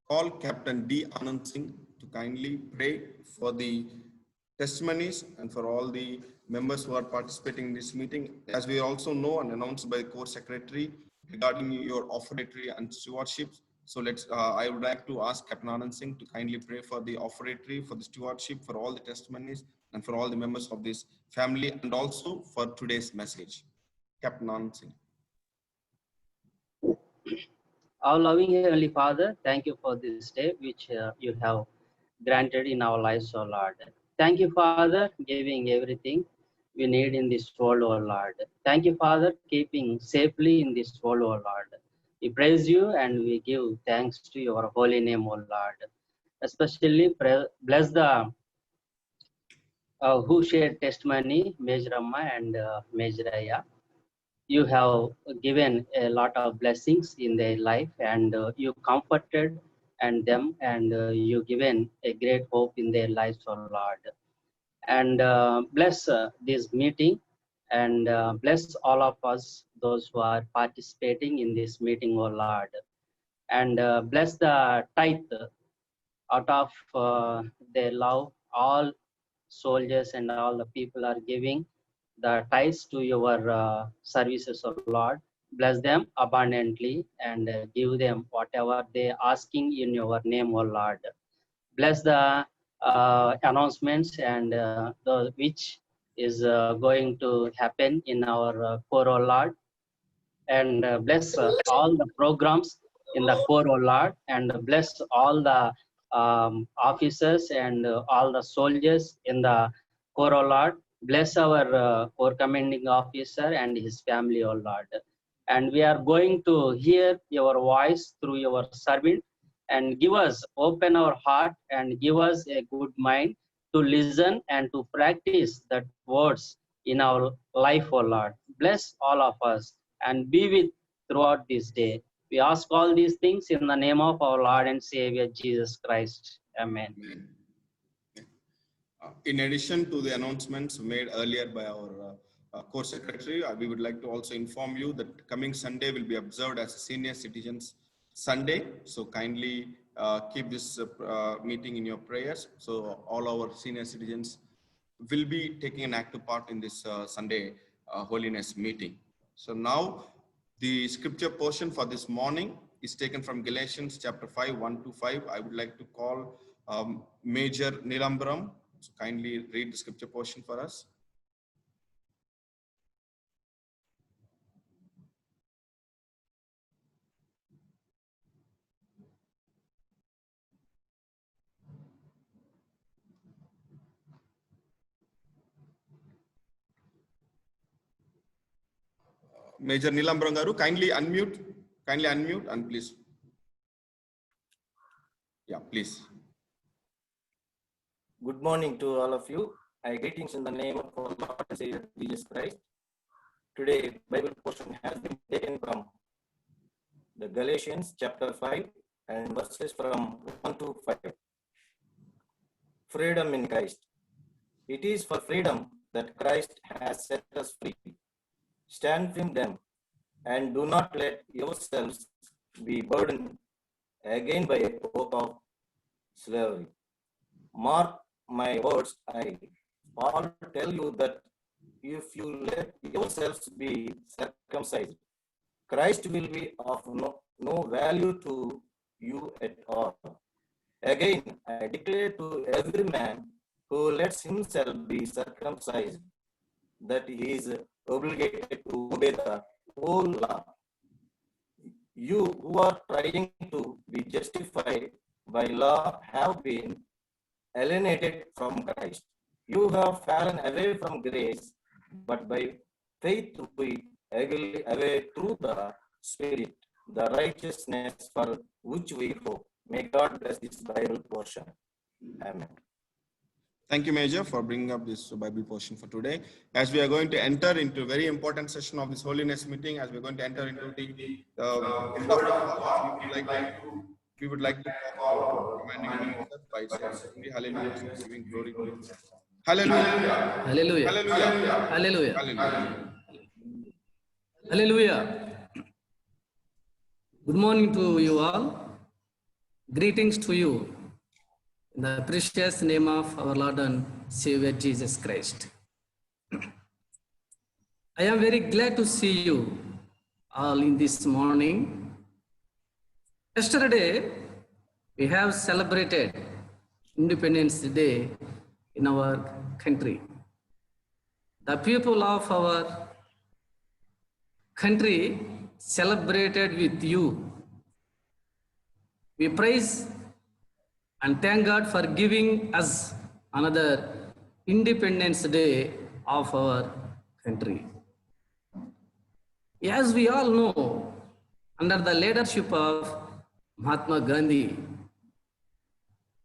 call Captain D. Anand Singh to kindly pray for the testimonies and for all the members who are participating in this meeting. As we also know and announced by the Corps Secretary regarding your offertory and stewardship. So I would like to ask Captain Anand Singh to kindly pray for the offertory, for the stewardship, for all the testimonies, and for all the members of this family, and also for today's message. Captain Anand Singh. Our loving Heavenly Father, thank you for this day which you have granted in our lives, O Lord. Thank you, Father, giving everything we need in this world, O Lord. Thank you, Father, keeping safely in this world, O Lord. We praise you and we give thanks to your holy name, O Lord. Especially bless the who shared testimony, Major Amma and Major Aya. You have given a lot of blessings in their life, and you comforted and them, and you given a great hope in their lives, O Lord. And bless this meeting, and bless all of us, those who are participating in this meeting, O Lord. And bless the tithe out of their love. All soldiers and all the people are giving the tithes to your services, O Lord. Bless them abundantly and give them whatever they asking in your name, O Lord. Bless the announcements and the which is going to happen in our core, O Lord. And bless all the programs in the core, O Lord. And bless all the officers and all the soldiers in the core, O Lord. Bless our core commanding officer and his family, O Lord. And we are going to hear your voice through your servant, and give us, open our heart and give us a good mind to listen and to practice that words in our life, O Lord. Bless all of us and be with throughout this day. We ask all these things in the name of our Lord and Savior Jesus Christ. Amen. In addition to the announcements made earlier by our core secretary, we would like to also inform you that coming Sunday will be observed as a Senior Citizens Sunday. So kindly keep this meeting in your prayers. So all our senior citizens will be taking an active part in this Sunday holiness meeting. So now the scripture portion for this morning is taken from Galatians chapter 5, 1-5. I would like to call Major Nilambaram. So kindly read the scripture portion for us. Major Nilambaram garu, kindly unmute and please. Yeah, please. Good morning to all of you. I greetings in the name of our Lord and Savior Jesus Christ. Today, Bible portion has been taken from the Galatians chapter 5 and verses from 1-5. Freedom in Christ. It is for freedom that Christ has set us free. Stand firm then, and do not let yourselves be burdened again by a yoke of slavery. Mark my words, I, Paul, tell you that if you let yourselves be circumcised, Christ will be of no value to you at all. Again, I declare to every man who lets himself be circumcised that he is obligated to obey the whole law. You who are trying to be justified by law have been alienated from Christ. You have fallen away from grace, but by faith we away through the Spirit, the righteousness for which we hope. May God bless this Bible portion. Amen. Thank you, Major, for bringing up this Bible portion for today. As we are going to enter into a very important session of this holiness meeting, as we're going to enter into the end of the hour, we would like to call our commanding officer by saying hallelujah, giving glory to him. Hallelujah. Hallelujah. Hallelujah. Hallelujah. Hallelujah. Hallelujah. Good morning to you all. Greetings to you in the precious name of our Lord and Savior Jesus Christ. I am very glad to see you all in this morning. Yesterday, we have celebrated Independence Day in our country. The people of our country celebrated with you. We praise and thank God for giving us another Independence Day of our country. As we all know, under the leadership of Mahatma Gandhi,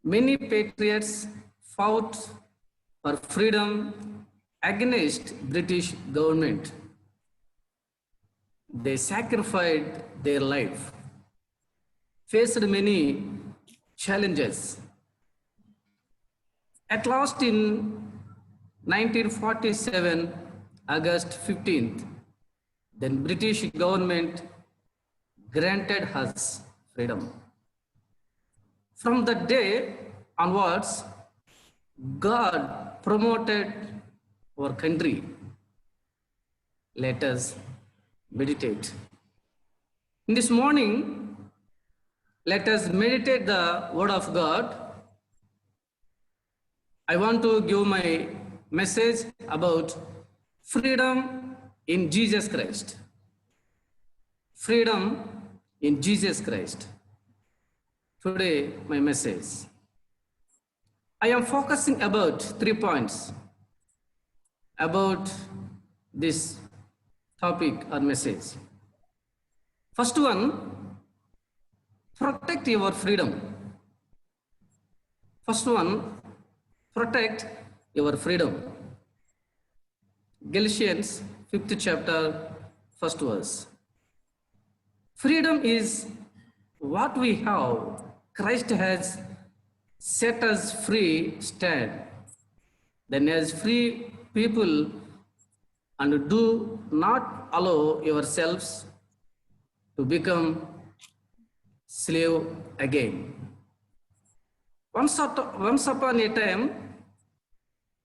many patriots fought for freedom against British government. They sacrificed their life, faced many challenges. At last in 1947, August 15th, then British government granted us freedom. From that day onwards, God promoted our country. Let us meditate. In this morning, let us meditate the word of God. I want to give my message about freedom in Jesus Christ. Freedom in Jesus Christ. Today, my message. I am focusing about 3 points about this topic or message. First one, protect your freedom. First one, protect your freedom. Galatians 5th chapter, 1st verse. Freedom is what we have. Christ has set us free stand. Then as free people, and do not allow yourselves to become slave again. Once upon a time,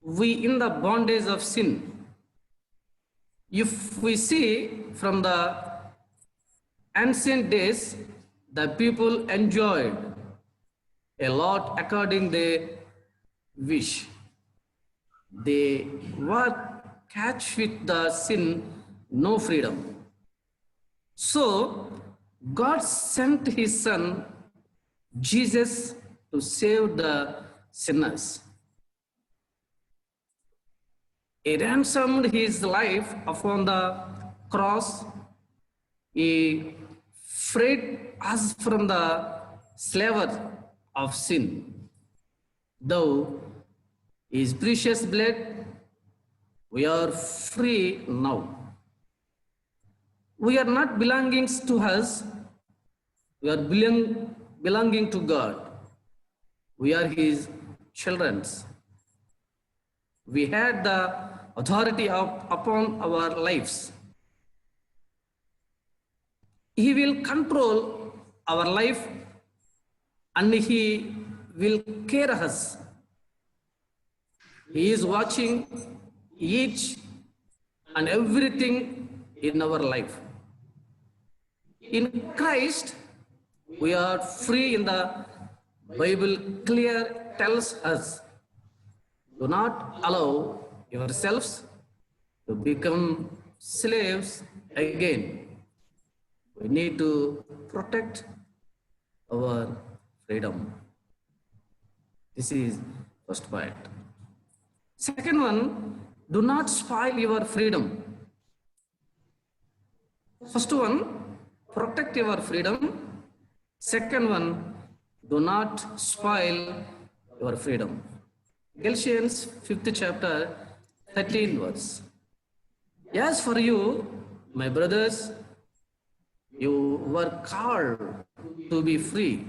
we in the bondage of sin. If we see from the ancient days, the people enjoyed a lot according to their wish. They were catch with the sin, no freedom. So God sent his son, Jesus, to save the sinners. He ransomed his life upon the cross. He freed us from the slavery of sin. Though his precious blood, we are free now. We are not belonging to us. We are belonging to God. We are his children. We had the authority upon our lives. He will control our life and he will care us. He is watching each and everything in our life. In Christ, we are free. In the Bible clear tells us, do not allow yourselves to become slaves again. We need to protect our freedom. This is first point. Second one, do not spoil your freedom. First one, protect your freedom. Second one, do not spoil your freedom. Galatians 5th chapter, 13 verse. As for you, my brothers, you were called to be free,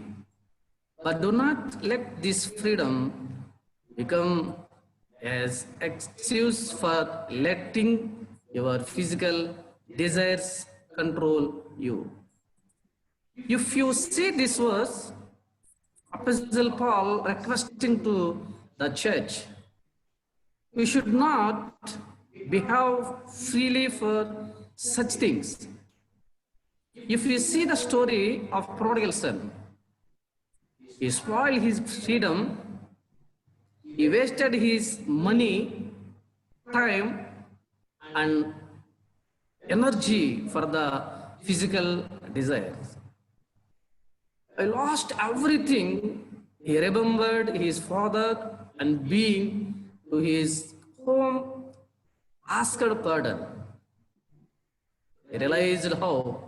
but do not let this freedom become as excuse for letting your physical desires control you. If you see this verse, Apostle Paul requesting to the church, we should not behave freely for such things. If you see the story of prodigal son, he spoiled his freedom, he wasted his money, time, and energy for the physical desires. I lost everything. He remembered his father and being to his home asked pardon. He realized how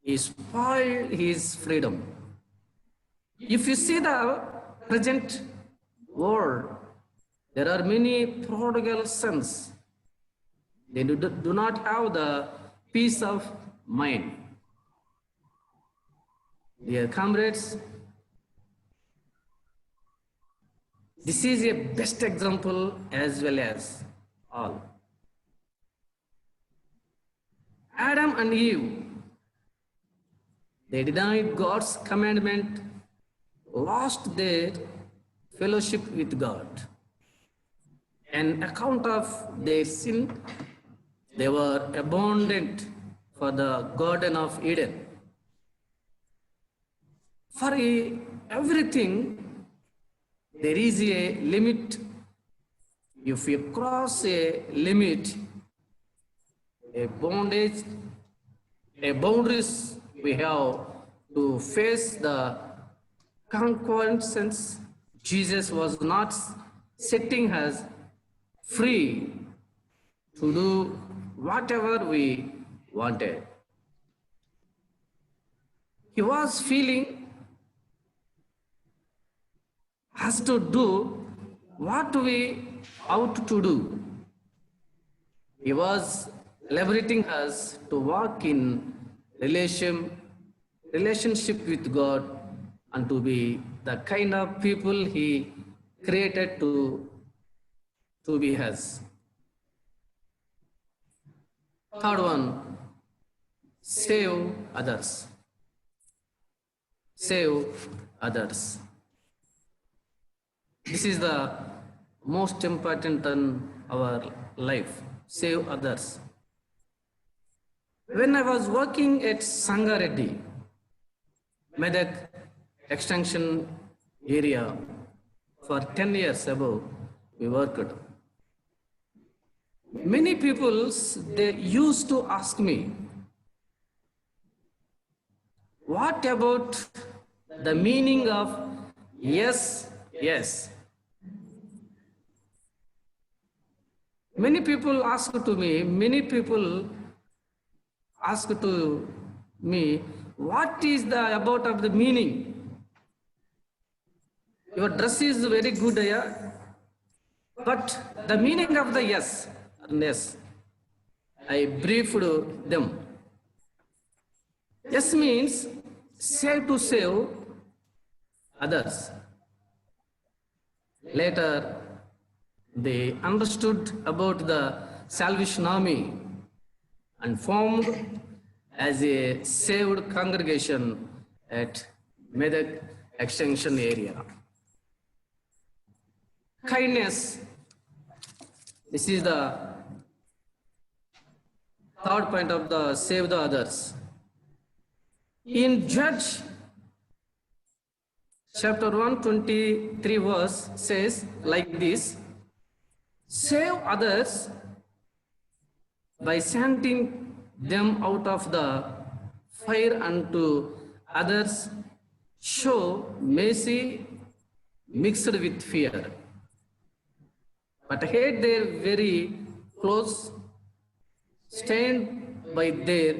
he spoiled his freedom. If you see the present world, there are many prodigal sons. They do not have the peace of mind. Dear comrades, this is a best example as well as all. Adam and Eve, they denied God's commandment, lost their fellowship with God. On account of their sin, they were abandoned for the Garden of Eden. For everything, there is a limit. If you cross a limit, a boundaries we have to face the consequences. Jesus was not setting us free to do whatever we wanted. He was feeling us to do what we ought to do. He was liberating us to walk in relationship with God and to be the kind of people He created to be us. Third one, save others. Save others. This is the most important in our life. Save others. When I was working at Sangareddy, Medak extension area, for 10 years above, we worked. Many people, they used to ask me, what about the meaning of yes, yes? Many people ask to me, what is the about of the meaning? Your dress is very good, yeah? But the meaning of the yes, I briefed them. Yes means save to save others. Later, they understood about the Salvation Army and formed as a saved congregation at Medak extension area. Kindness. This is the third point of the save the others. In Judge chapter 123 verse says like this, save others by sending them out of the fire, unto others show mercy mixed with fear, but hate their very close, stand by their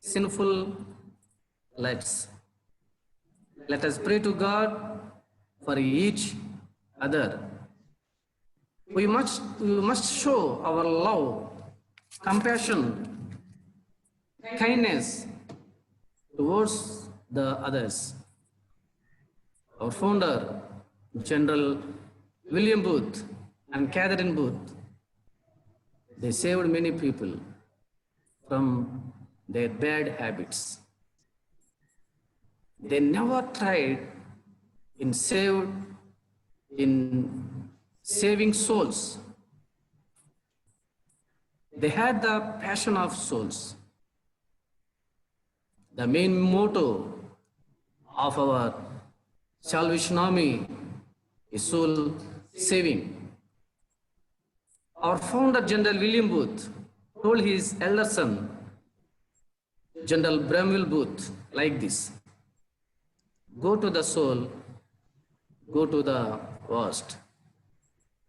sinful lives. Let us pray to God for each other. We must show our love, compassion, kindness towards the others. Our founder, General William Booth and Catherine Booth, they saved many people from their bad habits. They never tried in saving souls. They had the passion of souls. The main motto of our Salvation Army is soul saving. Our founder, General William Booth, told his elder son, General Bramwell Booth, like this: go to the soul, go to the vast.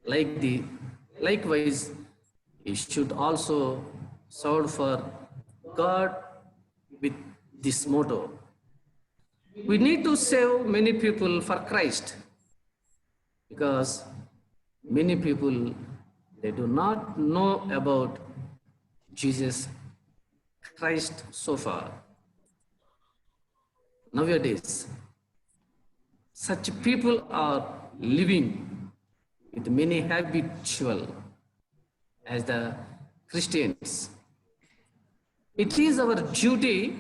Likewise, he should also serve for God with this motto. We need to save many people for Christ, because many people, they do not know about Jesus Christ so far. Nowadays, such people are living with many habitual as the Christians. It is our duty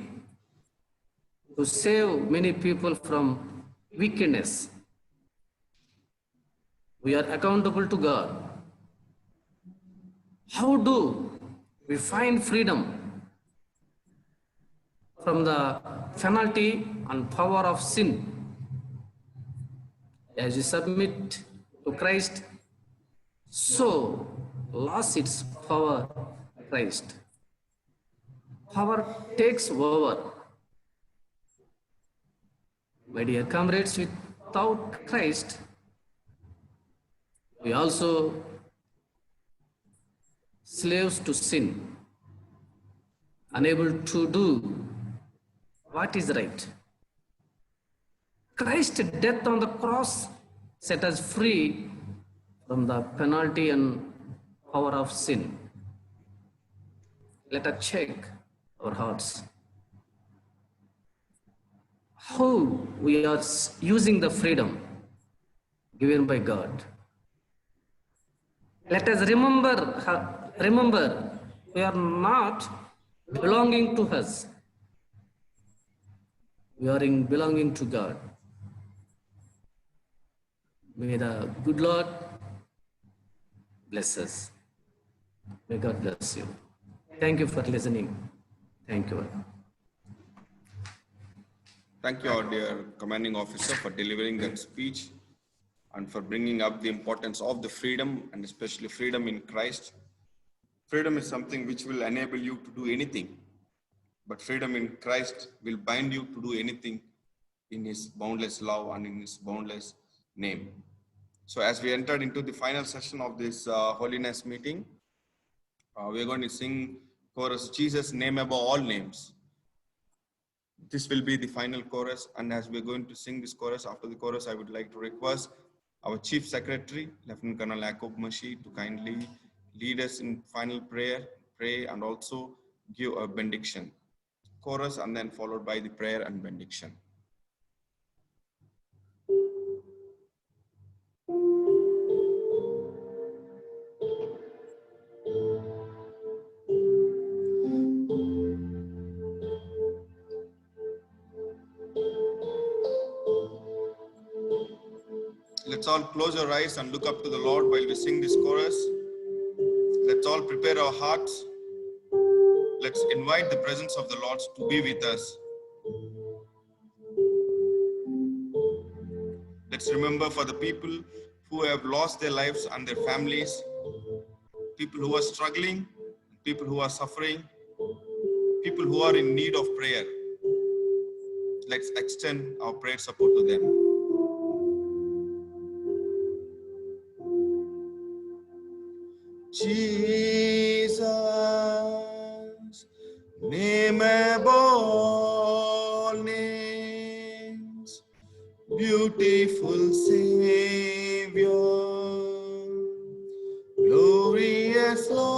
to save many people from wickedness. We are accountable to God. How do we find freedom from the penalty and power of sin? As you submit to Christ, so lost its power, Christ. Power takes over. My dear comrades, without Christ, we also slaves to sin, unable to do what is right. Christ's death on the cross set us free from the penalty and power of sin. Let us check our hearts. How we are using the freedom given by God. Let us remember we are not belonging to us. We are belonging to God. May the good Lord bless us. May God bless you. Thank you for listening. Thank you. Thank you, our dear commanding officer, for delivering that speech and for bringing up the importance of the freedom, and especially freedom in Christ. Freedom is something which will enable you to do anything, but freedom in Christ will bind you to do anything in His boundless love and in His boundless name. So as we entered into the final session of this holiness meeting, we're going to sing chorus, Jesus, name above all names. This will be the final chorus, and as we're going to sing this chorus, after the chorus, I would like to request our Chief Secretary, Lieutenant Colonel Yaqub Mashi, to kindly lead us in final prayer, pray, and also give a benediction. Chorus, and then followed by the prayer and benediction. Let's all close our eyes and look up to the Lord while we sing this chorus. Let's all prepare our hearts. Let's invite the presence of the Lord to be with us. Let's remember for the people who have lost their lives and their families, people who are struggling, people who are suffering, people who are in need of prayer. Let's extend our prayer support to them. Jesus, name above all names, beautiful Savior, glorious Lord,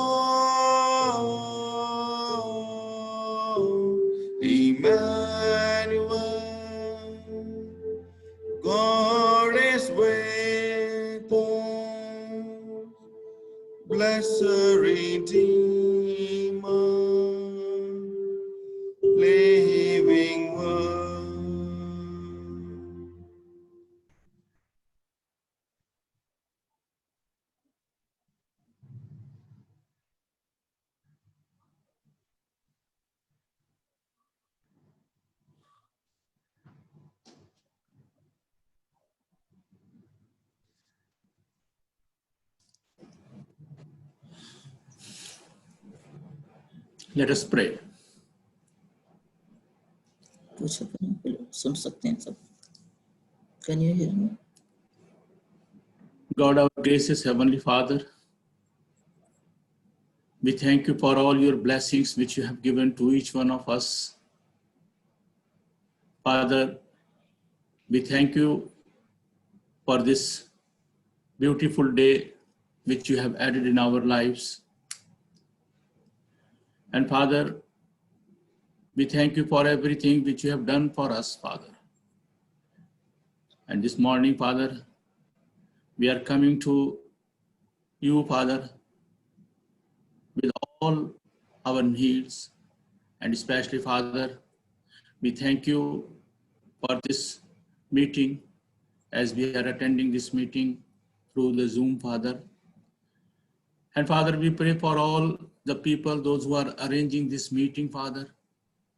Emmanuel, God is with us, blessed Redeemer, living Word. Let us pray. सुन सकते हैं सब? Can you hear me? God, our gracious Heavenly Father, we thank you for all your blessings which you have given to each one of us. Father, we thank you for this beautiful day which you have added in our lives. And Father, we thank you for everything which you have done for us, Father. And this morning, Father, we are coming to you, Father, with all our needs. And especially, Father, we thank you for this meeting as we are attending this meeting through the Zoom, Father. And Father, we pray for all the people, those who are arranging this meeting, Father.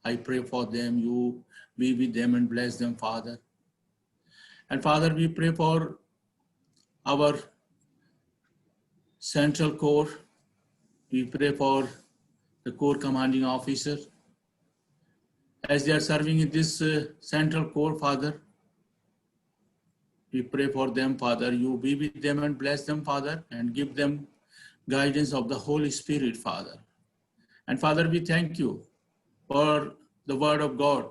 I pray for them, you be with them and bless them, Father. And Father, we pray for our Central Corps. We pray for the Corps Commanding Officer. As they are serving in this Central Corps, Father, we pray for them, Father. You be with them and bless them, Father, and give them guidance of the Holy Spirit, Father. And Father, we thank you for the word of God,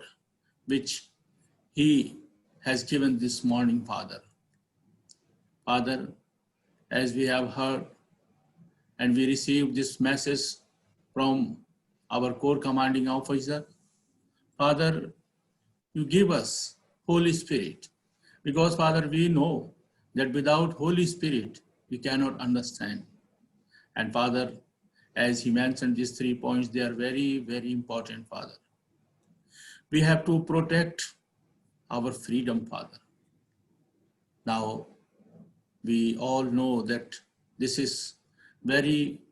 which He has given this morning, Father. Father, as we have heard and we received this message from our Corps Commanding Officer, Father, you give us Holy Spirit, because Father, we know that without Holy Spirit, we cannot understand. And Father, as he mentioned these 3 points, they are very, very important, Father. We have to protect our freedom, Father. Now, we all know that this is very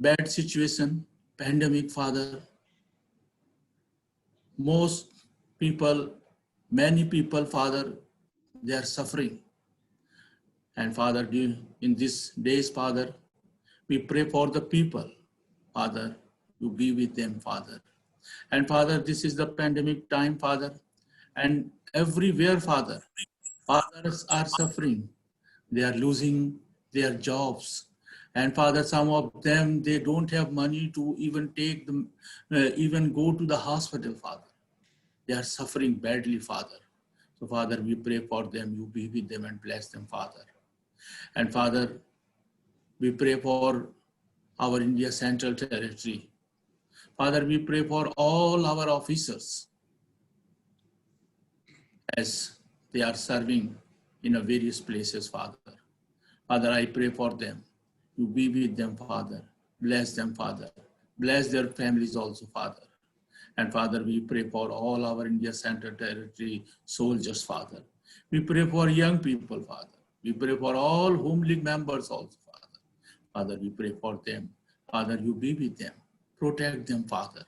bad situation, pandemic, Father. Most people, many people, Father, they are suffering. And Father, in these days, Father, we pray for the people, Father, you be with them, Father. And Father, this is the pandemic time, Father, and everywhere, Father, fathers are suffering. They are losing their jobs. And Father, some of them, they don't have money to even take them, even go to the hospital, Father. They are suffering badly, Father. So Father, we pray for them, you be with them and bless them, Father. And Father, we pray for our India Central Territory. Father, we pray for all our officers as they are serving in various places, Father. Father, I pray for them. You be with them, Father. Bless them, Father. Bless their families also, Father. And Father, we pray for all our India Central Territory soldiers, Father. We pray for young people, Father. We pray for all Home League members also, Father. Father, we pray for them. Father, you be with them. Protect them, Father.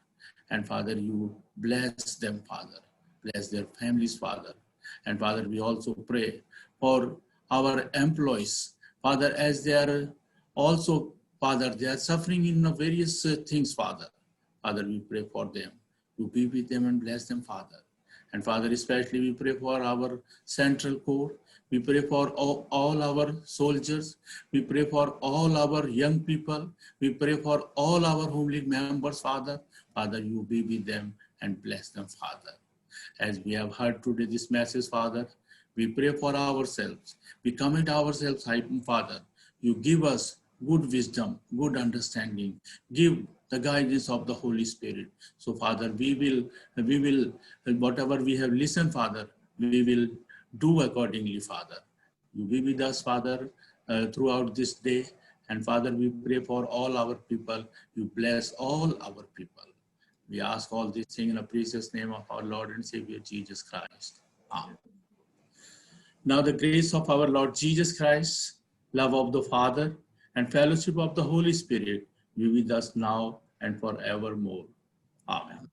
And Father, you bless them, Father. Bless their families, Father. And Father, we also pray for our employees, Father, as they are also, Father, they are suffering in various things, Father. Father, we pray for them. You be with them and bless them, Father. And Father, especially we pray for our Central Corps. We pray for all our soldiers. We pray for all our young people. We pray for all our Home League members, Father. Father, you be with them and bless them, Father. As we have heard today this message, Father, we pray for ourselves. We commit ourselves, Father. You give us good wisdom, good understanding. Give the guidance of the Holy Spirit. So, Father, we will, whatever we have listened, Father, we will do accordingly, Father. You be with us, Father, throughout this day. And Father, we pray for all our people. You bless all our people. We ask all these things in the precious name of our Lord and Savior, Jesus Christ. Amen. Now the grace of our Lord Jesus Christ, love of the Father, and fellowship of the Holy Spirit be with us now and forevermore. Amen.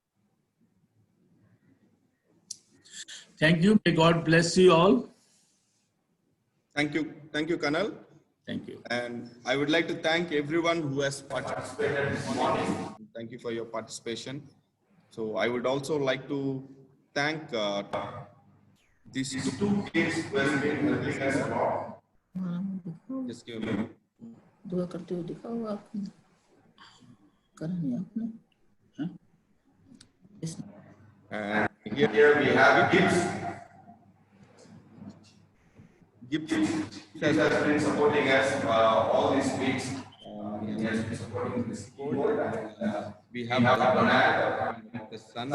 Thank you. May God bless you all. Thank you, Kanal. Thank you. And I would like to thank everyone who has participated this morning. Thank you for your participation. So I would also like to thank these two kids who have been helping us a lot. Just give me. दुआ करते हुए दिखाओ आपने करा नहीं आपने हाँ? And here we have gifts. Gibbs has been supporting us all these weeks. He has been supporting this board. We have the son,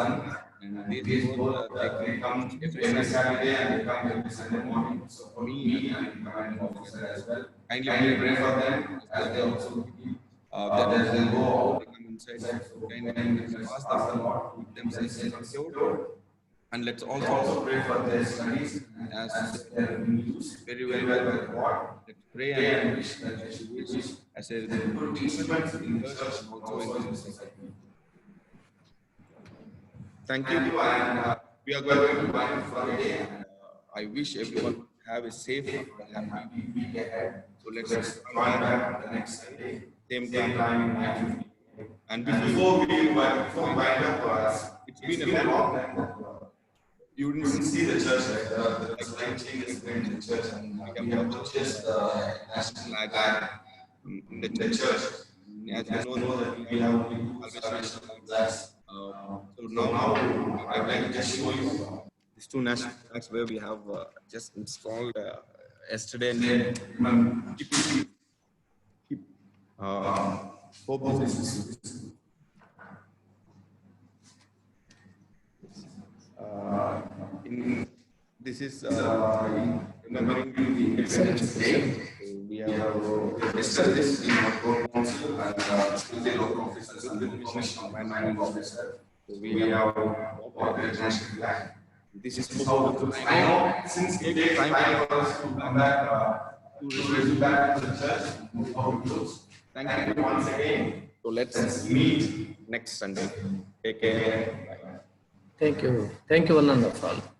and these both they come every Saturday and they come every Sunday morning. So me and the commanding officer as well. Kindly pray for them as they also that they go out, they come inside. Kindly ask the Lord to keep them safe and secure. And let's also pray for their studies as they're being used very well by God. Let's pray and wish that they should use as a good instrument in the church and also in the society. Thank you. And we are going to bind for a day. I wish everyone to have a safe and happy week ahead. So let's join back the next Sunday, same time. And before we wind up, it's been a long time. You wouldn't see the church like the light change is going in the church, and we have purchased the national flag in the church. As you know that we have always flags. So now I would like to just show you these two national flags where we have just installed yesterday, and keep hope this is. This is remembering the Independence Day. We have discussed this in our core council and the local officers and the commission commanding officer. So we have the national flag. This is so I know since it takes time for us to come back to return back to the church and how it looks. Thank you once again. So let's meet next Sunday. Take care. Bye. Thank you. Thank you, one and all.